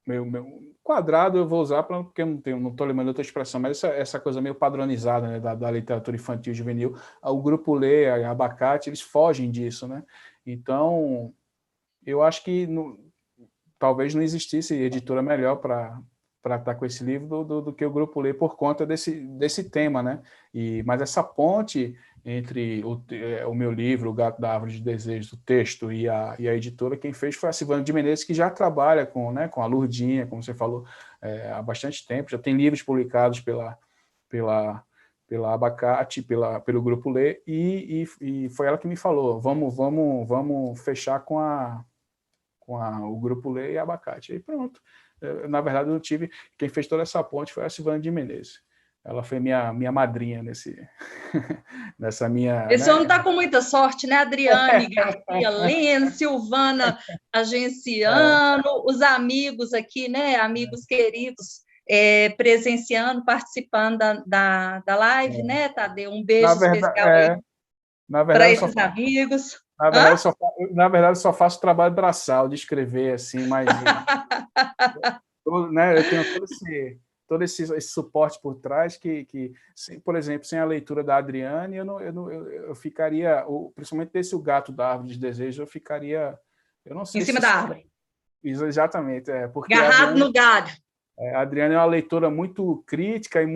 Meu quadrado eu vou usar porque eu não estou lembrando outra expressão, mas essa coisa meio padronizada, né, da literatura infantil e juvenil. O Grupo Lê, a Abacate, eles fogem disso, né? Então, eu acho que talvez não existisse editora melhor para estar com esse livro do que o Grupo Lê por conta desse tema, né? Mas essa ponte entre o meu livro, O Gato da Árvore de Desejos, o texto e a editora, quem fez foi a Silvana de Menezes, que já trabalha com a Lurdinha, como você falou, há bastante tempo, já tem livros publicados pela Abacate, pelo Grupo Lê, e foi ela que me falou, vamos fechar com o Grupo Lê e a Abacate. E pronto. Na verdade, eu tive... Quem fez toda essa ponte foi a Silvana de Menezes. Ela foi minha madrinha nessa minha... Esse homem está com muita sorte, né? Adriane Garcia Lene, Silvana Agenciano, os amigos aqui, né? Amigos queridos, presenciando, participando da live, né, Tadeu? Um beijo especial aí para esses amigos. Na verdade, eu só faço trabalho braçal de escrever, assim, mas né, eu tenho todo esse suporte por trás que por exemplo, sem a leitura da Adriane, eu ficaria, principalmente desse O Gato da Árvore de Desejo, eu ficaria, eu não sei em cima da árvore. Exatamente, porque agarrado no galho. A Adriane é uma leitora muito crítica e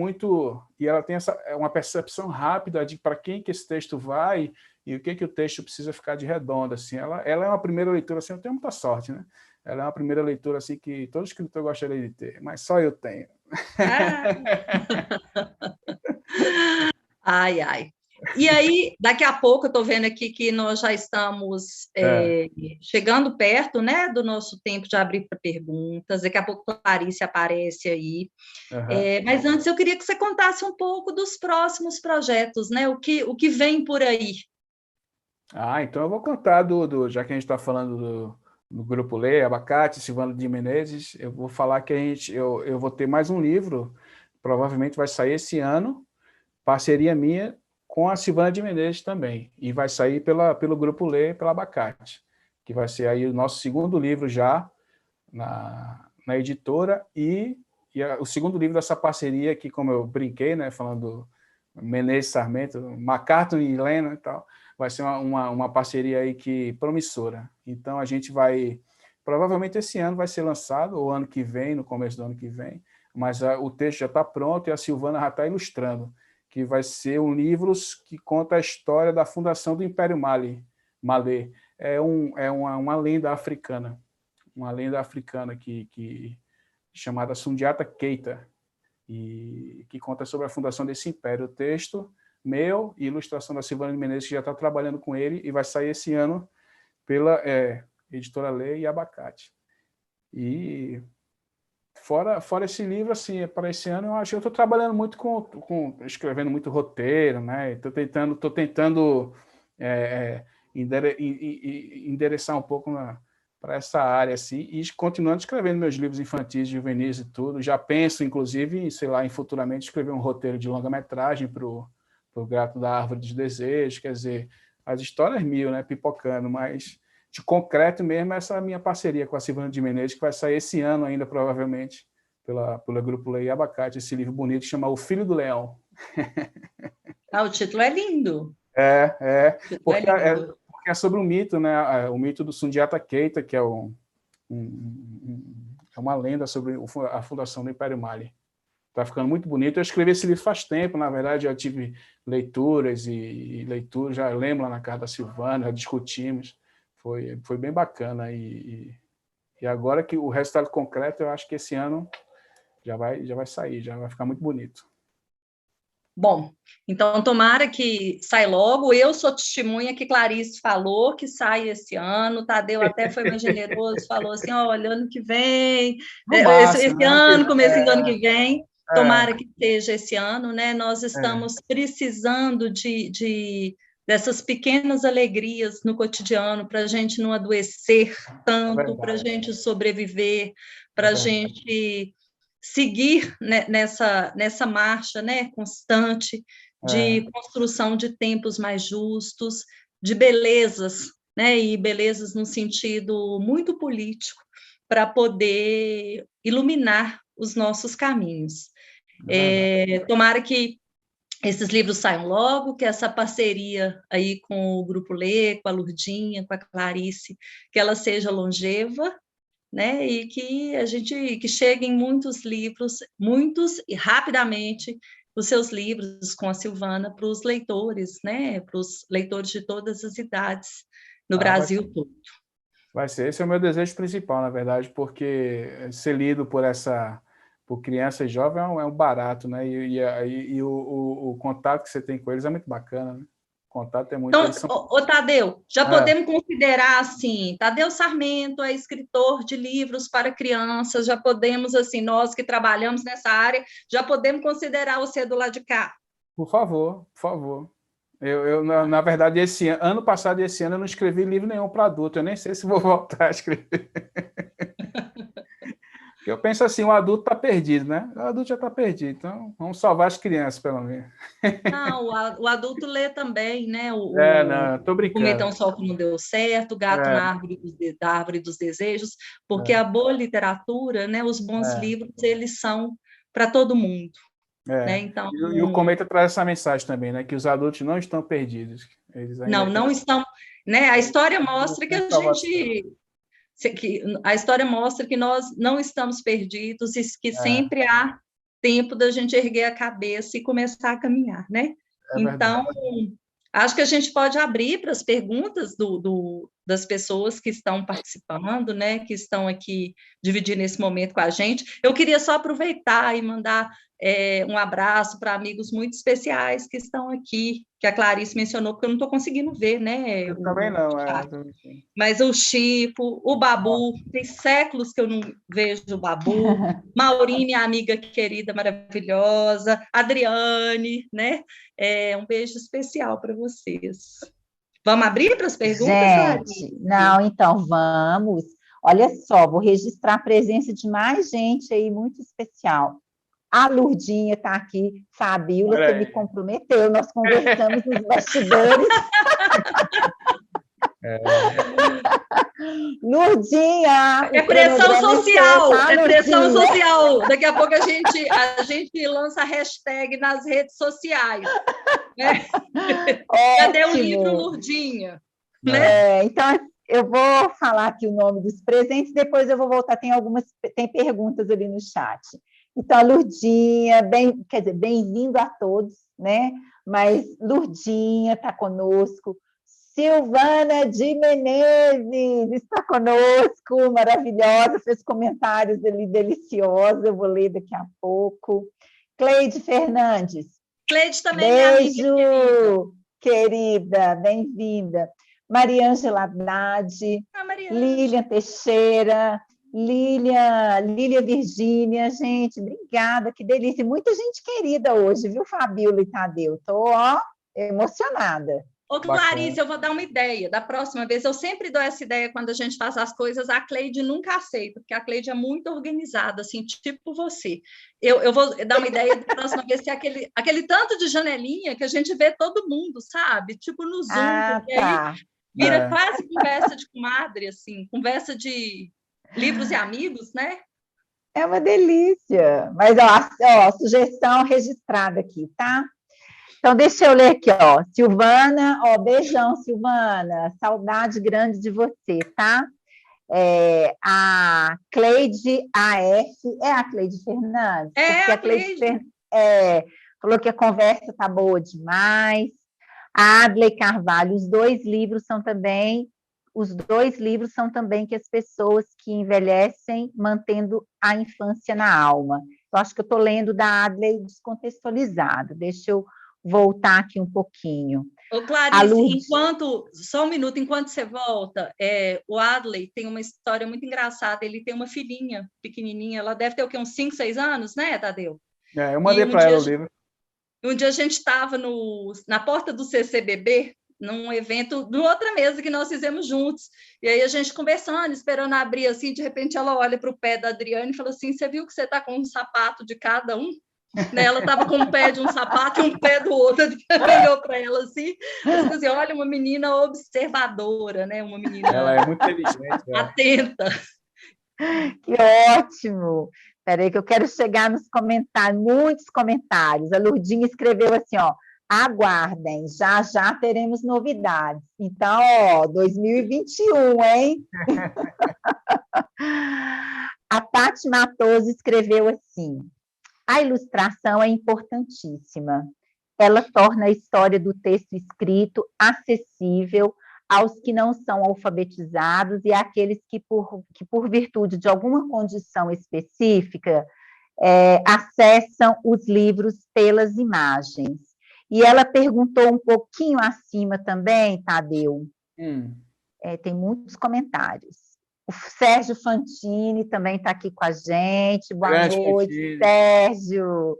ela tem uma percepção rápida de para quem que esse texto vai e o que o texto precisa ficar de redondo, assim. Ela é uma primeira leitura, assim, eu tenho muita sorte, né? Ela é uma primeira leitura assim que todo escritor gostaria de ter, mas só eu tenho. Ai, ai. E aí, daqui a pouco, eu estou vendo aqui que nós já estamos chegando perto, né, do nosso tempo de abrir para perguntas. Daqui a pouco Clarice aparece aí. Mas antes eu queria que você contasse um pouco dos próximos projetos, né? O que vem por aí. Então eu vou contar já que a gente está falando do Grupo Lê, Abacate, Silvano de Menezes, eu vou falar que eu vou ter mais um livro, provavelmente vai sair esse ano, parceria minha com a Silvana de Menezes também, e vai sair pelo Grupo Lê, pela Abacate, que vai ser aí o nosso segundo livro já na editora, e o segundo livro dessa parceria, que como eu brinquei, né, falando Menezes Sarmento, MacArthur e Lena e tal, vai ser uma parceria aí promissora. Então, a gente vai... Provavelmente esse ano vai ser lançado, ou ano que vem, no começo do ano que vem, mas o texto já está pronto e a Silvana já está ilustrando, que vai ser um livro que conta a história da fundação do Império Malê. É uma lenda africana, chamada Sundiata Keita, e que conta sobre a fundação desse império. O texto meu e ilustração da Silvana de Menezes, que já está trabalhando com ele, e vai sair esse ano pela Editora Lê e Abacate. E fora esse livro, assim, para esse ano, eu acho que eu estou trabalhando muito escrevendo muito roteiro, né? Estou tentando endereçar um pouco para essa área, assim, e continuando escrevendo meus livros infantis, juvenis e tudo. Já penso, inclusive, sei lá, em futuramente escrever um roteiro de longa-metragem para o Gato da Árvore dos Desejos, quer dizer, as histórias mil, né, pipocando, mas de concreto mesmo essa minha parceria com a Silvana de Menezes, que vai sair esse ano ainda, provavelmente, pelo Grupo Lê e Abacate, esse livro bonito que chama O Filho do Leão. O título é lindo. Porque é sobre um mito, né? O mito do Sundiata Keita, que é uma lenda sobre a fundação do Império Mali. Está ficando muito bonito. Eu escrevi esse livro faz tempo, na verdade, eu tive leituras e leituras, já lembro lá na casa da Silvana, já discutimos, foi bem bacana. E agora que o resultado concreto, eu acho que esse ano já vai sair, já vai ficar muito bonito. Bom, então tomara que saia logo. Eu sou testemunha que Clarice falou que sai esse ano. Tadeu até foi mais generoso, falou assim: olha, ano que vem, esse ano, começo do ano que vem. Tomara que seja esse ano, né? Nós estamos precisando dessas pequenas alegrias no cotidiano para a gente não adoecer tanto, para a gente sobreviver, para a gente seguir, né, nessa marcha, né, constante de construção de tempos mais justos, de belezas, né, e belezas no sentido muito político, para poder iluminar os nossos caminhos. Tomara que esses livros saiam logo, que essa parceria aí com o Grupo Lê, com a Lurdinha, com a Clarice, que ela seja longeva, né? E que cheguem muitos livros, muitos e rapidamente, os seus livros com a Silvana para os leitores, né? Para os leitores de todas as idades no Brasil todo. Vai ser, esse é o meu desejo principal, na verdade, porque ser lido por criança e jovem é um barato, né? E o contato que você tem com eles é muito bacana, né? O contato é muito... Então, Tadeu, já podemos considerar, assim, Tadeu Sarmento é escritor de livros para crianças, já podemos, assim, nós que trabalhamos nessa área, já podemos considerar você do lado de cá? Por favor, por favor. Eu na verdade, ano passado e esse ano eu não escrevi livro nenhum para adulto, eu nem sei se vou voltar a escrever. Porque eu penso assim, o adulto está perdido, né? O adulto já está perdido, então vamos salvar as crianças, pelo menos. Não, o adulto lê também, né? Não, estou brincando. Comer um sol que não deu certo, Gato na da Árvore dos Desejos, porque a boa literatura, né? Os bons livros, eles são para todo mundo. Né? Então, e o Cometa traz essa mensagem também, né? Que os adultos não estão perdidos. Eles ainda não estão. Né? A história mostra que a história mostra que nós não estamos perdidos e que sempre há tempo da gente erguer a cabeça e começar a caminhar, né? Então, acho que a gente pode abrir para as perguntas das pessoas que estão participando, né? Que estão aqui dividindo esse momento com a gente. Eu queria só aproveitar e mandar um abraço para amigos muito especiais que estão aqui, que a Clarice mencionou, porque eu não estou conseguindo ver, né? Eu também não, Mas o Chico, o Babu, tem séculos que eu não vejo o Babu, Maurine, a amiga querida, maravilhosa, Adriane, né? Um beijo especial para vocês. Vamos abrir para as perguntas, Clarice? Gente, não, então vamos. Olha só, vou registrar a presença de mais gente aí muito especial. A Lurdinha está aqui, Fabíola, você me comprometeu, nós conversamos nos bastidores. Lurdinha! É pressão social, é pressão social. Daqui a pouco a gente lança a hashtag nas redes sociais. Né? Cadê o livro, Lurdinha? Né? Então, eu vou falar aqui o nome dos presentes, depois eu vou voltar, tem perguntas ali no chat. Então, a Lurdinha, bem-vindo a todos, né? Mas Lurdinha está conosco, Silvana de Menezes está conosco, maravilhosa, fez comentários ali deliciosos, eu vou ler daqui a pouco. Cleide Fernandes. Cleide também, beijo, minha amiga querida, bem-vinda. Mariângela Haddad, Lilian Teixeira, Lília Virgínia, gente, obrigada, que delícia. Muita gente querida hoje, viu, Fabíola e Tadeu? Estou, emocionada. Ô, Clarice, eu vou dar uma ideia. Da próxima vez, eu sempre dou essa ideia quando a gente faz as coisas, a Cleide nunca aceita, porque a Cleide é muito organizada, assim, tipo você. Eu vou dar uma ideia da próxima vez, que é aquele tanto de janelinha que a gente vê todo mundo, sabe? Tipo no Zoom, porque tá. Aí vira quase conversa de comadre, assim, conversa de livros e amigos, né? É uma delícia. Mas, ó, sugestão registrada aqui, tá? Então, deixa eu ler aqui, ó. Silvana, beijão, Silvana. Saudade grande de você, tá? A Cleide AF, é a Cleide Fernandes? Porque a Cleide. Falou que a conversa tá boa demais. A Adley Carvalho, os dois livros são também que as pessoas que envelhecem mantendo a infância na alma. Eu acho que eu estou lendo da Adley descontextualizado. Deixa eu voltar aqui um pouquinho. Ô, Clarice, só um minuto, enquanto você volta, o Adley tem uma história muito engraçada, ele tem uma filhinha pequenininha, ela deve ter o quê, uns 5, 6 anos, né, Tadeu? Eu mandei para ela o livro. Um dia a gente estava na porta do CCBB, num evento, numa outra mesa que nós fizemos juntos, e aí a gente conversando, esperando abrir assim, de repente ela olha para o pé da Adriane e fala assim, você viu que você está com um sapato de cada um? Né? Ela estava com um pé de um sapato e um pé do outro, olhou para ela assim, assim, olha, uma menina observadora, né? Uma menina ela é muito inteligente, atenta. Que ótimo! Espera aí que eu quero chegar nos comentários, muitos comentários. A Lurdinha escreveu assim, ó, aguardem, já já teremos novidades. Então, 2021, hein? A Tati Matoso escreveu assim, a ilustração é importantíssima. Ela torna a história do texto escrito acessível aos que não são alfabetizados e àqueles que por virtude de alguma condição específica, acessam os livros pelas imagens. E ela perguntou um pouquinho acima também, Tadeu, tem muitos comentários. O Sérgio Fantini também está aqui com a gente. Boa noite, Sérgio.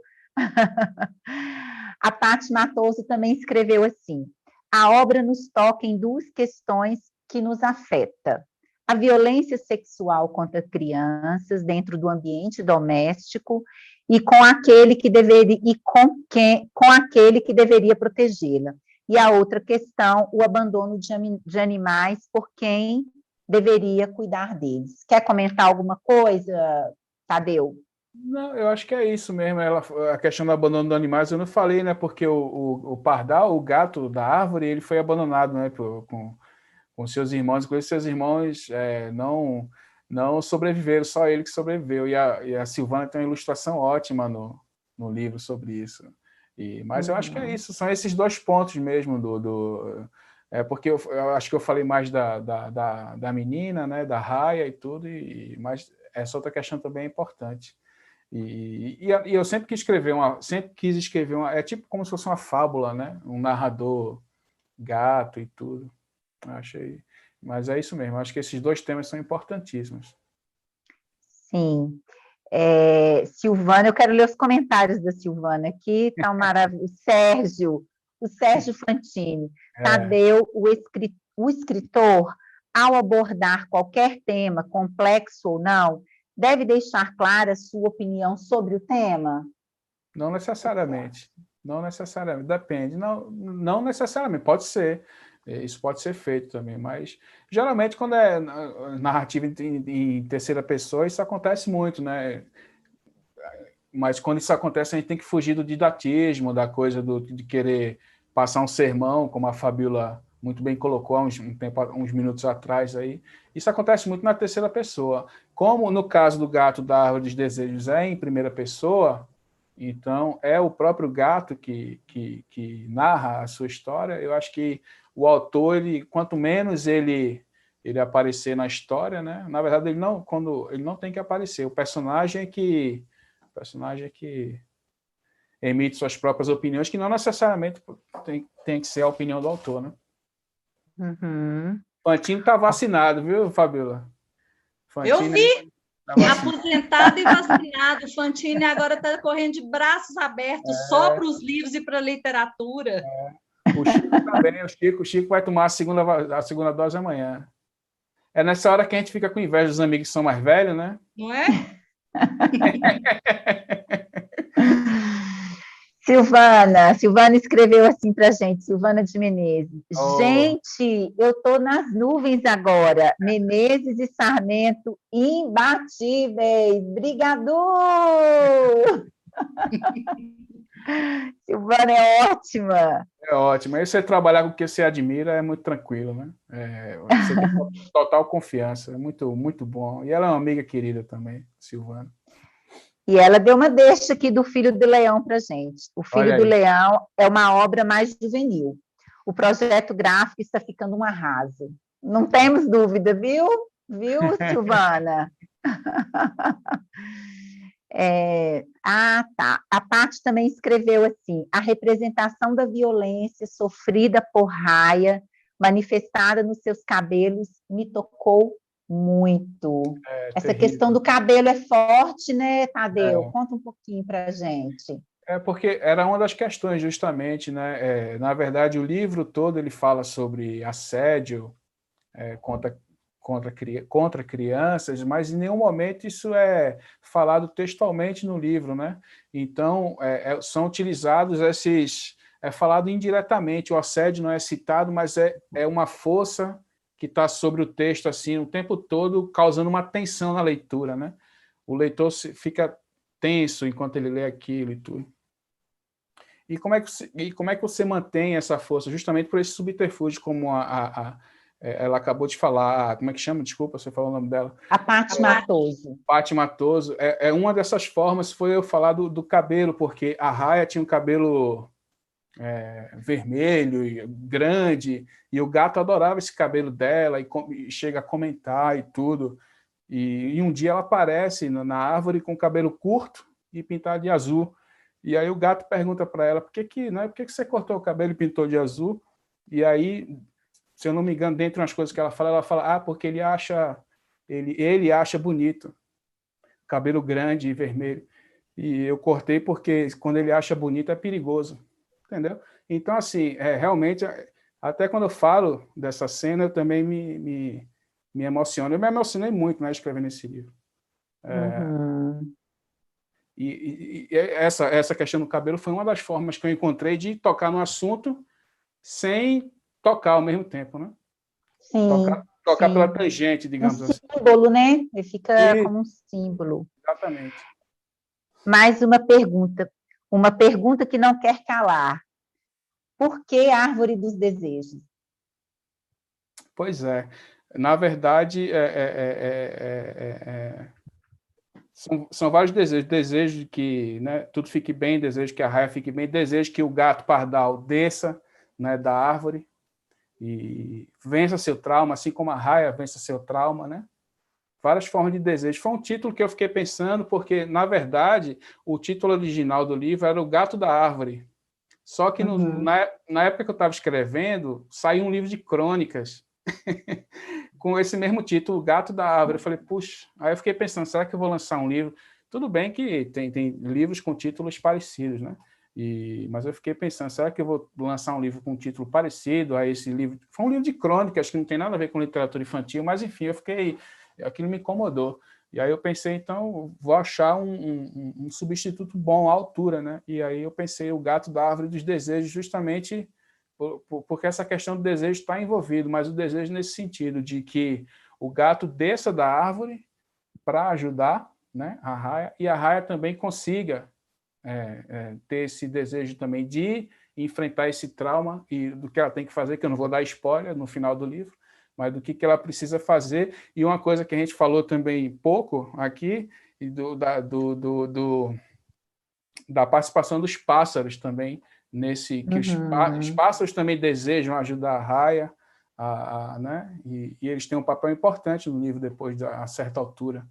A Tati Matoso também escreveu assim, a obra nos toca em duas questões que nos afetam. A violência sexual contra crianças dentro do ambiente doméstico e com aquele que deveria protegê-la. E a outra questão, o abandono de animais por quem deveria cuidar deles. Quer comentar alguma coisa, Tadeu? Não, eu acho que é isso mesmo. A questão do abandono dos animais, eu não falei, né? Porque o pardal, o gato da árvore, ele foi abandonado, né? Com seus irmãos, com seus irmãos não sobreviveram, só ele que sobreviveu. E a Silvana tem uma ilustração ótima no livro sobre isso. Mas eu acho que é isso, são esses dois pontos mesmo porque eu acho que eu falei mais da menina, né, da Raia e tudo, mas essa outra questão também é importante. E eu sempre quis escrever é tipo como se fosse uma fábula, né? Um narrador gato e tudo. Achei, mas é isso mesmo. Acho que esses dois temas são importantíssimos. Sim. Silvana, eu quero ler os comentários da Silvana aqui, tá um maravilhoso. O Sérgio Fantini. Tadeu, o escritor, ao abordar qualquer tema, complexo ou não, deve deixar clara a sua opinião sobre o tema? Não necessariamente. Não necessariamente. Depende. Não necessariamente. Pode ser. Isso pode ser feito também, mas geralmente quando é narrativa em terceira pessoa, isso acontece muito, né? Mas quando isso acontece, a gente tem que fugir do didatismo, da coisa de querer passar um sermão, como a Fabíola muito bem colocou há uns minutos atrás aí. Isso acontece muito na terceira pessoa. Como no caso do gato da Árvore dos Desejos é em primeira pessoa, então é o próprio gato que narra a sua história. Eu acho que o autor, quanto menos ele aparecer na história, né? Na verdade, ele não tem que aparecer. O personagem é que emite suas próprias opiniões, que não necessariamente tem que ser a opinião do autor, né? Uhum. Fantini está vacinado, viu, Fabíola? Eu vi! Tá aposentado e vacinado. O Fantini agora está correndo de braços abertos só para os livros e para a literatura. O Chico também. O Chico vai tomar a segunda dose amanhã. É nessa hora que a gente fica com inveja dos amigos que são mais velhos, né? Não é? Silvana escreveu assim para a gente, Silvana de Menezes. Gente, eu estou nas nuvens agora. Menezes e Sarmento imbatíveis. Obrigado! Silvana é ótima. É ótimo. Aí você trabalhar com o que você admira é muito tranquilo, né? Você tem total confiança. É muito, muito bom. E ela é uma amiga querida também, Silvana. E ela deu uma deixa aqui do Filho do Leão para a gente. O Filho do Leão é uma obra mais juvenil. O projeto gráfico está ficando um arraso. Não temos dúvida, viu? Viu, Silvana? Tá. A Paty também escreveu assim: a representação da violência sofrida por Raya, manifestada nos seus cabelos, me tocou muito. Essa terrível. Questão do cabelo é forte, né, Tadeu? Conta um pouquinho para a gente. Porque era uma das questões, justamente, né? Na verdade, o livro todo ele fala sobre assédio contra crianças, mas em nenhum momento isso é falado textualmente no livro, né? Então, são utilizados esses... É falado indiretamente, o assédio não é citado, mas é uma força que está sobre o texto assim o tempo todo, causando uma tensão na leitura, né? O leitor fica tenso enquanto ele lê aquilo e tudo. E como é que você mantém essa força? Justamente por esse subterfúgio, como ela acabou de falar. Como é que chama? Desculpa, você falou o nome dela. A Paty Matoso. Paty Matoso. Uma dessas formas foi eu falar do cabelo, porque a Raya tinha um cabelo vermelho e grande, e o gato adorava esse cabelo dela, e chega a comentar e tudo. E um dia ela aparece na árvore com o cabelo curto e pintado de azul. E aí o gato pergunta para ela, por que você cortou o cabelo e pintou de azul? E aí, se eu não me engano, dentre umas coisas que ela fala, porque ele acha bonito, cabelo grande e vermelho. E eu cortei porque quando ele acha bonito é perigoso. Entendeu? Então, assim, realmente, até quando eu falo dessa cena, eu também me emociono. Eu me emocionei muito, né, escrevendo esse livro. E essa questão do cabelo foi uma das formas que eu encontrei de tocar no assunto sem tocar ao mesmo tempo, né? Sim. Tocar pela tangente, digamos assim. Um símbolo, né? Ele fica como um símbolo. Exatamente. Mais uma pergunta que não quer calar. Por que Árvore dos Desejos? Pois é. Na verdade, são vários desejos. Desejo de que, né, tudo fique bem, desejo que a Raya fique bem, desejo que o gato pardal desça, né, da árvore e vença seu trauma, assim como a Raya vença seu trauma, né? Várias formas de desejo. Foi um título que eu fiquei pensando, porque, na verdade, o título original do livro era O Gato da Árvore. Só que na época que eu estava escrevendo, saiu um livro de crônicas com esse mesmo título, O Gato da Árvore. Eu falei, puxa, aí eu fiquei pensando, será que eu vou lançar um livro? Tudo bem que tem livros com títulos parecidos, né? Mas eu fiquei pensando, será que eu vou lançar um livro com um título parecido a esse livro? Foi um livro de crônicas, que não tem nada a ver com literatura infantil, mas enfim, aquilo me incomodou. E aí eu pensei, então, vou achar um substituto bom à altura, né? E aí eu pensei, O Gato da Árvore dos Desejos, justamente porque essa questão do desejo está envolvido, mas o desejo nesse sentido, de que o gato desça da árvore para ajudar, né, a raia, e a raia também consiga ter esse desejo também de enfrentar esse trauma e do que ela tem que fazer, que eu não vou dar spoiler no final do livro, mas do que ela precisa fazer. E uma coisa que a gente falou também pouco aqui, da participação dos pássaros também, que os pássaros também desejam ajudar a raia, né? E eles têm um papel importante no livro depois de a certa altura.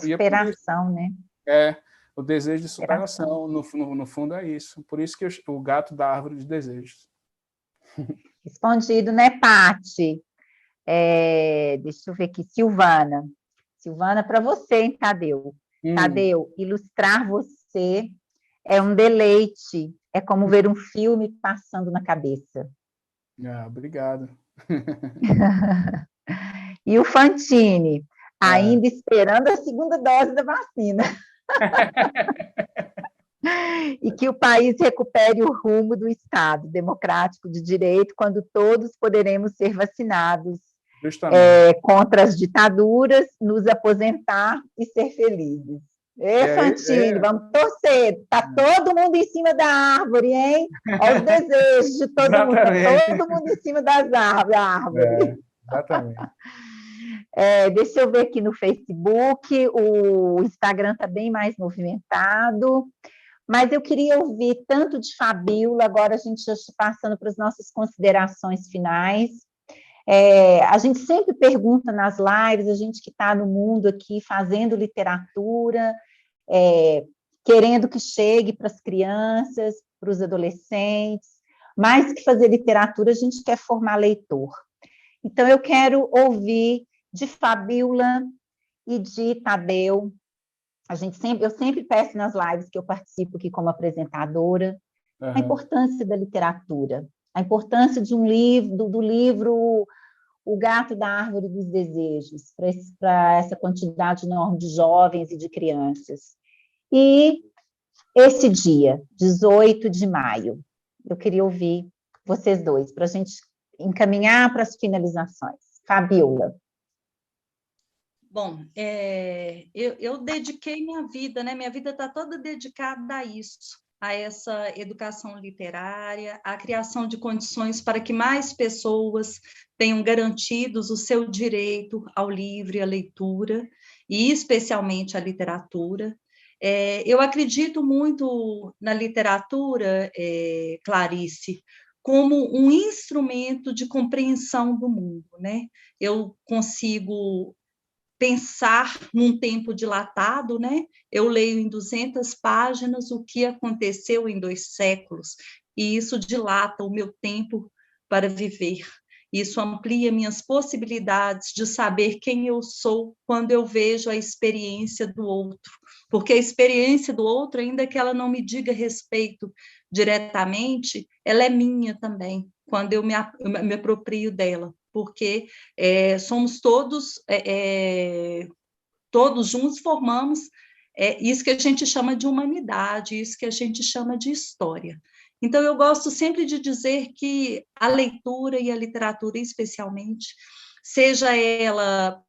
Superação, né? O desejo de superação, no fundo é isso. Por isso que o gato da árvore dos desejos. Respondido, né, Pati? Deixa eu ver aqui, Silvana. Silvana, para você, hein, Tadeu? Tadeu, ilustrar você é um deleite. É como ver um filme passando na cabeça. Obrigado. E o Fantini, ainda esperando a segunda dose da vacina. E que o país recupere o rumo do Estado democrático de direito, quando todos poderemos ser vacinados contra as ditaduras, nos aposentar e ser felizes. Fantini, vamos torcer. Está todo mundo em cima da árvore, hein? Olha os desejos de todo mundo. Está todo mundo em cima das árvores. Exatamente. Deixa eu ver aqui no Facebook, o Instagram está bem mais movimentado, mas eu queria ouvir tanto de Fabíola, agora a gente já está passando para as nossas considerações finais. A gente sempre pergunta nas lives, a gente que está no mundo aqui fazendo literatura, querendo que chegue para as crianças, para os adolescentes, mais que fazer literatura, a gente quer formar leitor. Então, eu quero ouvir de Fabíola e de Tadeu. Eu sempre peço nas lives que eu participo aqui como apresentadora, a importância da literatura, a importância de um livro, do livro O Gato da Árvore dos Desejos, para essa quantidade enorme de jovens e de crianças. E esse dia, 18 de maio, eu queria ouvir vocês dois, para a gente encaminhar para as finalizações. Fabíola. Bom, eu dediquei minha vida, né? Minha vida está toda dedicada a isso, a essa educação literária, a criação de condições para que mais pessoas tenham garantidos o seu direito ao livro e à leitura, e especialmente à literatura. Eu acredito muito na literatura, Clarice, como um instrumento de compreensão do mundo, né? Eu consigo pensar num tempo dilatado, né? Eu leio em 200 páginas o que aconteceu em 2 séculos, e isso dilata o meu tempo para viver. Isso amplia minhas possibilidades de saber quem eu sou quando eu vejo a experiência do outro, porque a experiência do outro, ainda que ela não me diga respeito diretamente, ela é minha também, quando eu me aproprio dela, porque somos todos juntos formamos isso que a gente chama de humanidade, isso que a gente chama de história. Então, eu gosto sempre de dizer que a leitura e a literatura, especialmente, seja ela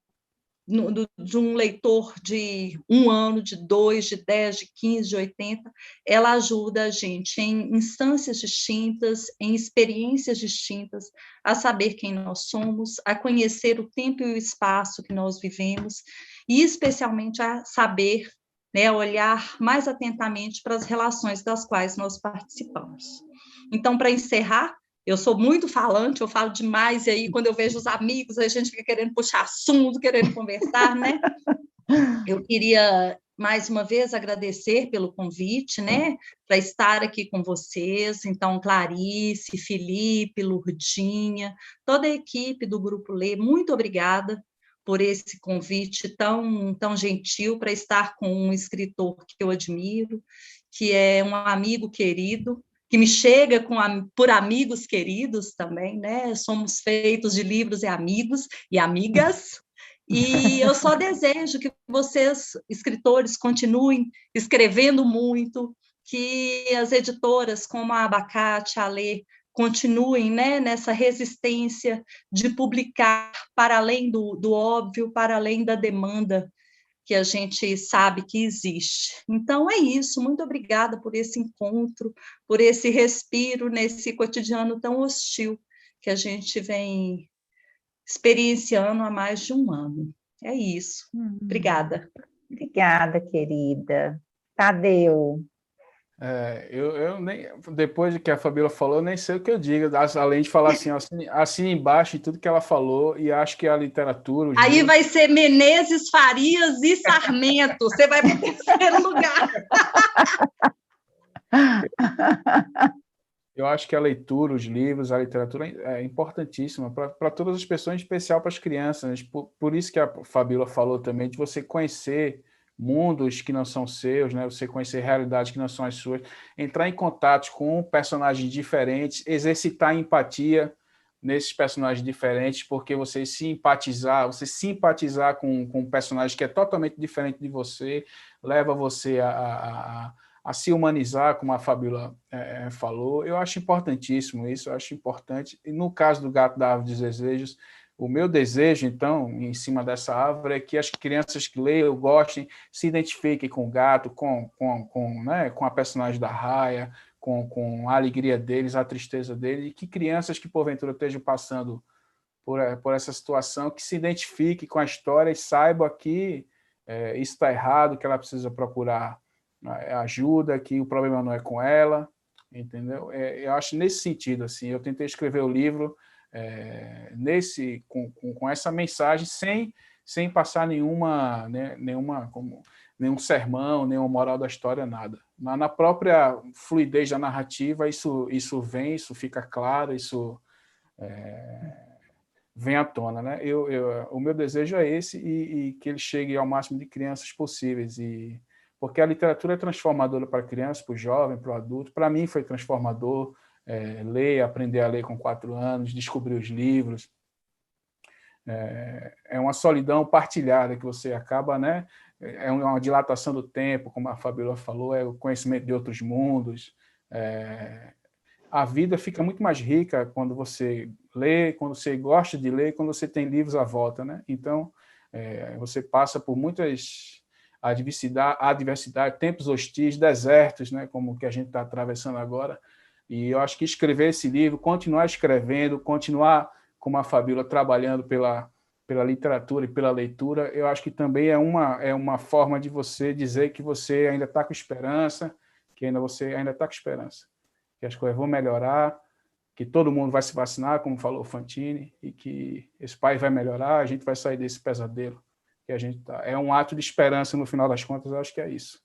de um leitor de 1 ano, de 2, de 10, de 15, de 80, ela ajuda a gente em instâncias distintas, em experiências distintas, a saber quem nós somos, a conhecer o tempo e o espaço que nós vivemos, e especialmente a saber, né, olhar mais atentamente para as relações das quais nós participamos. Então, para encerrar, Eu sou muito falante, eu falo demais, e aí quando eu vejo os amigos, a gente fica querendo puxar assunto, querendo conversar, né? Eu queria, mais uma vez, agradecer pelo convite, né, para estar aqui com vocês. Então, Clarice, Felipe, Lurdinha, toda a equipe do Grupo Lê, muito obrigada por esse convite tão gentil para estar com um escritor que eu admiro, que é um amigo querido, que me chega por amigos queridos também, né? Somos feitos de livros e amigos e amigas. E eu só desejo que vocês, escritores, continuem escrevendo muito, que as editoras como a Abacate, a Lê, continuem, né, nessa resistência de publicar para além do óbvio, para além da demanda que a gente sabe que existe. Então, é isso. Muito obrigada por esse encontro, por esse respiro nesse cotidiano tão hostil que a gente vem experienciando há mais de um ano. É isso. Obrigada. Obrigada, querida. Tadeu. Eu nem, depois de que a Fabíola falou, eu nem sei o que eu digo, além de falar assim, assim embaixo de tudo que ela falou, e acho que a literatura... Aí livros... vai ser Menezes, Farias e Sarmento, você vai para o terceiro lugar. Eu acho que a leitura, os livros, a literatura é importantíssima para todas as pessoas, em especial para as crianças. Por isso que a Fabíola falou também, de você conhecer mundos que não são seus, né? Você conhecer realidades que não são as suas, entrar em contato com personagens diferentes, exercitar empatia nesses personagens diferentes, porque você simpatizar com um personagem que é totalmente diferente de você, leva você a se humanizar, como a Fabíola falou. Eu acho importantíssimo isso, eu acho importante. E no caso do Gato da Árvore dos Desejos, o meu desejo, então, em cima dessa árvore, é que as crianças que leiam, gostem, se identifiquem com o gato, com a personagem da Raya, com a alegria deles, a tristeza deles, e que crianças que, porventura, estejam passando por essa situação, que se identifiquem com a história e saibam que isso está errado, que ela precisa procurar ajuda, que o problema não é com ela, entendeu? Eu acho nesse sentido, assim, eu tentei escrever o livro com essa mensagem, sem passar nenhum sermão, nenhuma moral da história, nada. Na própria fluidez da narrativa, isso vem, isso fica claro, isso vem à tona, né? O meu desejo é esse, e que ele chegue ao máximo de crianças possíveis, porque a literatura é transformadora para a criança, para o jovem, para o adulto. Para mim foi transformador aprender a ler com 4 anos, descobrir os livros. É uma solidão partilhada que você acaba, né? É uma dilatação do tempo, como a Fabíola falou, é o conhecimento de outros mundos. A vida fica muito mais rica quando você lê, quando você gosta de ler, quando você tem livros à volta, né? Então, você passa por muitas adversidade, tempos hostis, desertos, né? Como o que a gente está atravessando agora. E eu acho que escrever esse livro, continuar escrevendo, continuar, como a Fabíola, trabalhando pela literatura e pela leitura, eu acho que também é uma forma de você dizer que você ainda está com esperança, você ainda está com esperança, que as coisas vão melhorar, que todo mundo vai se vacinar, como falou o Fantini, e que esse país vai melhorar, a gente vai sair desse pesadelo que a gente está. É um ato de esperança, no final das contas, eu acho que é isso.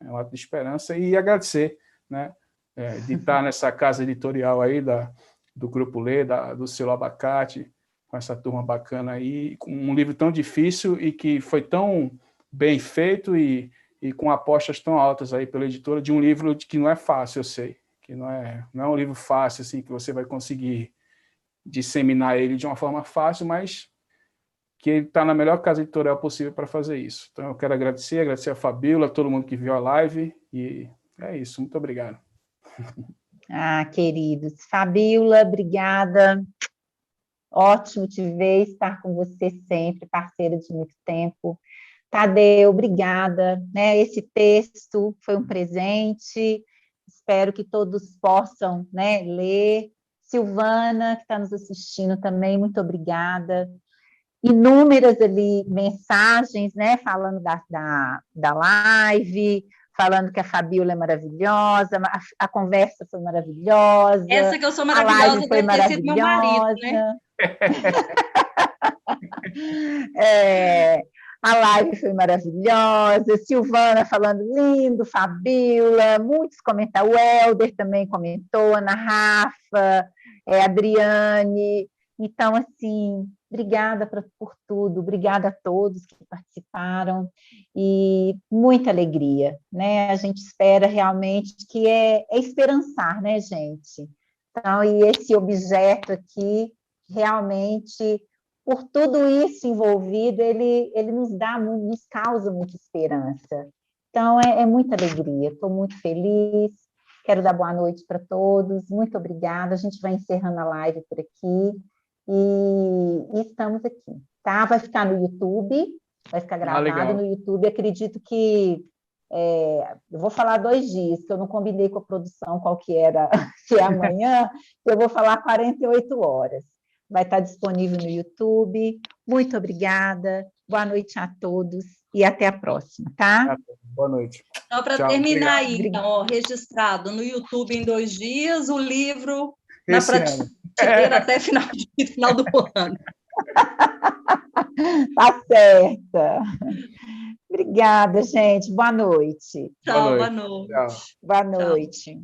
É um ato de esperança e agradecer, né? De estar nessa casa editorial aí do Grupo Lê, do Selo Abacate, com essa turma bacana aí, com um livro tão difícil e que foi tão bem feito e com apostas tão altas aí pela editora, de um livro que não é fácil, eu sei, que não é um livro fácil, assim, que você vai conseguir disseminar ele de uma forma fácil, mas que ele está na melhor casa editorial possível para fazer isso. Então, eu quero agradecer a Fabíola, a todo mundo que viu a live, e é isso, muito obrigado. Queridos. Fabíola, obrigada. Ótimo te ver, estar com você sempre, parceira de muito tempo. Tadeu, obrigada. Né? Esse texto foi um presente, espero que todos possam, né, ler. Silvana, que está nos assistindo também, muito obrigada. Inúmeras ali mensagens, né, falando da live, falando que a Fabíola é maravilhosa, a conversa foi maravilhosa. Essa que eu sou a maravilhosa live foi deve ter sido meu marido, né? A live foi maravilhosa, Silvana falando lindo, Fabíola, muitos comentários, o Helder também comentou, Ana Rafa, Adriane. Então, assim, obrigada por tudo, obrigada a todos que participaram, e muita alegria, né? A gente espera realmente que é esperançar, né, gente? Então, e esse objeto aqui, realmente, por tudo isso envolvido, ele nos causa muita esperança. Então, é muita alegria, estou muito feliz, quero dar boa noite para todos, muito obrigada, a gente vai encerrando a live por aqui, e estamos aqui, tá? Vai ficar no YouTube, vai ficar gravado no YouTube, acredito que eu vou falar 2 dias, que eu não combinei com a produção qual que era, se é amanhã, eu vou falar 48 horas. Vai estar disponível no YouTube. Muito obrigada, boa noite a todos e até a próxima, tá? Boa noite. Então, para terminar aí, então, ó, registrado no YouTube em 2 dias, o livro na prateleira até final do ano. Tá certa. Obrigada, gente. Boa noite. Tchau, boa noite. Boa noite.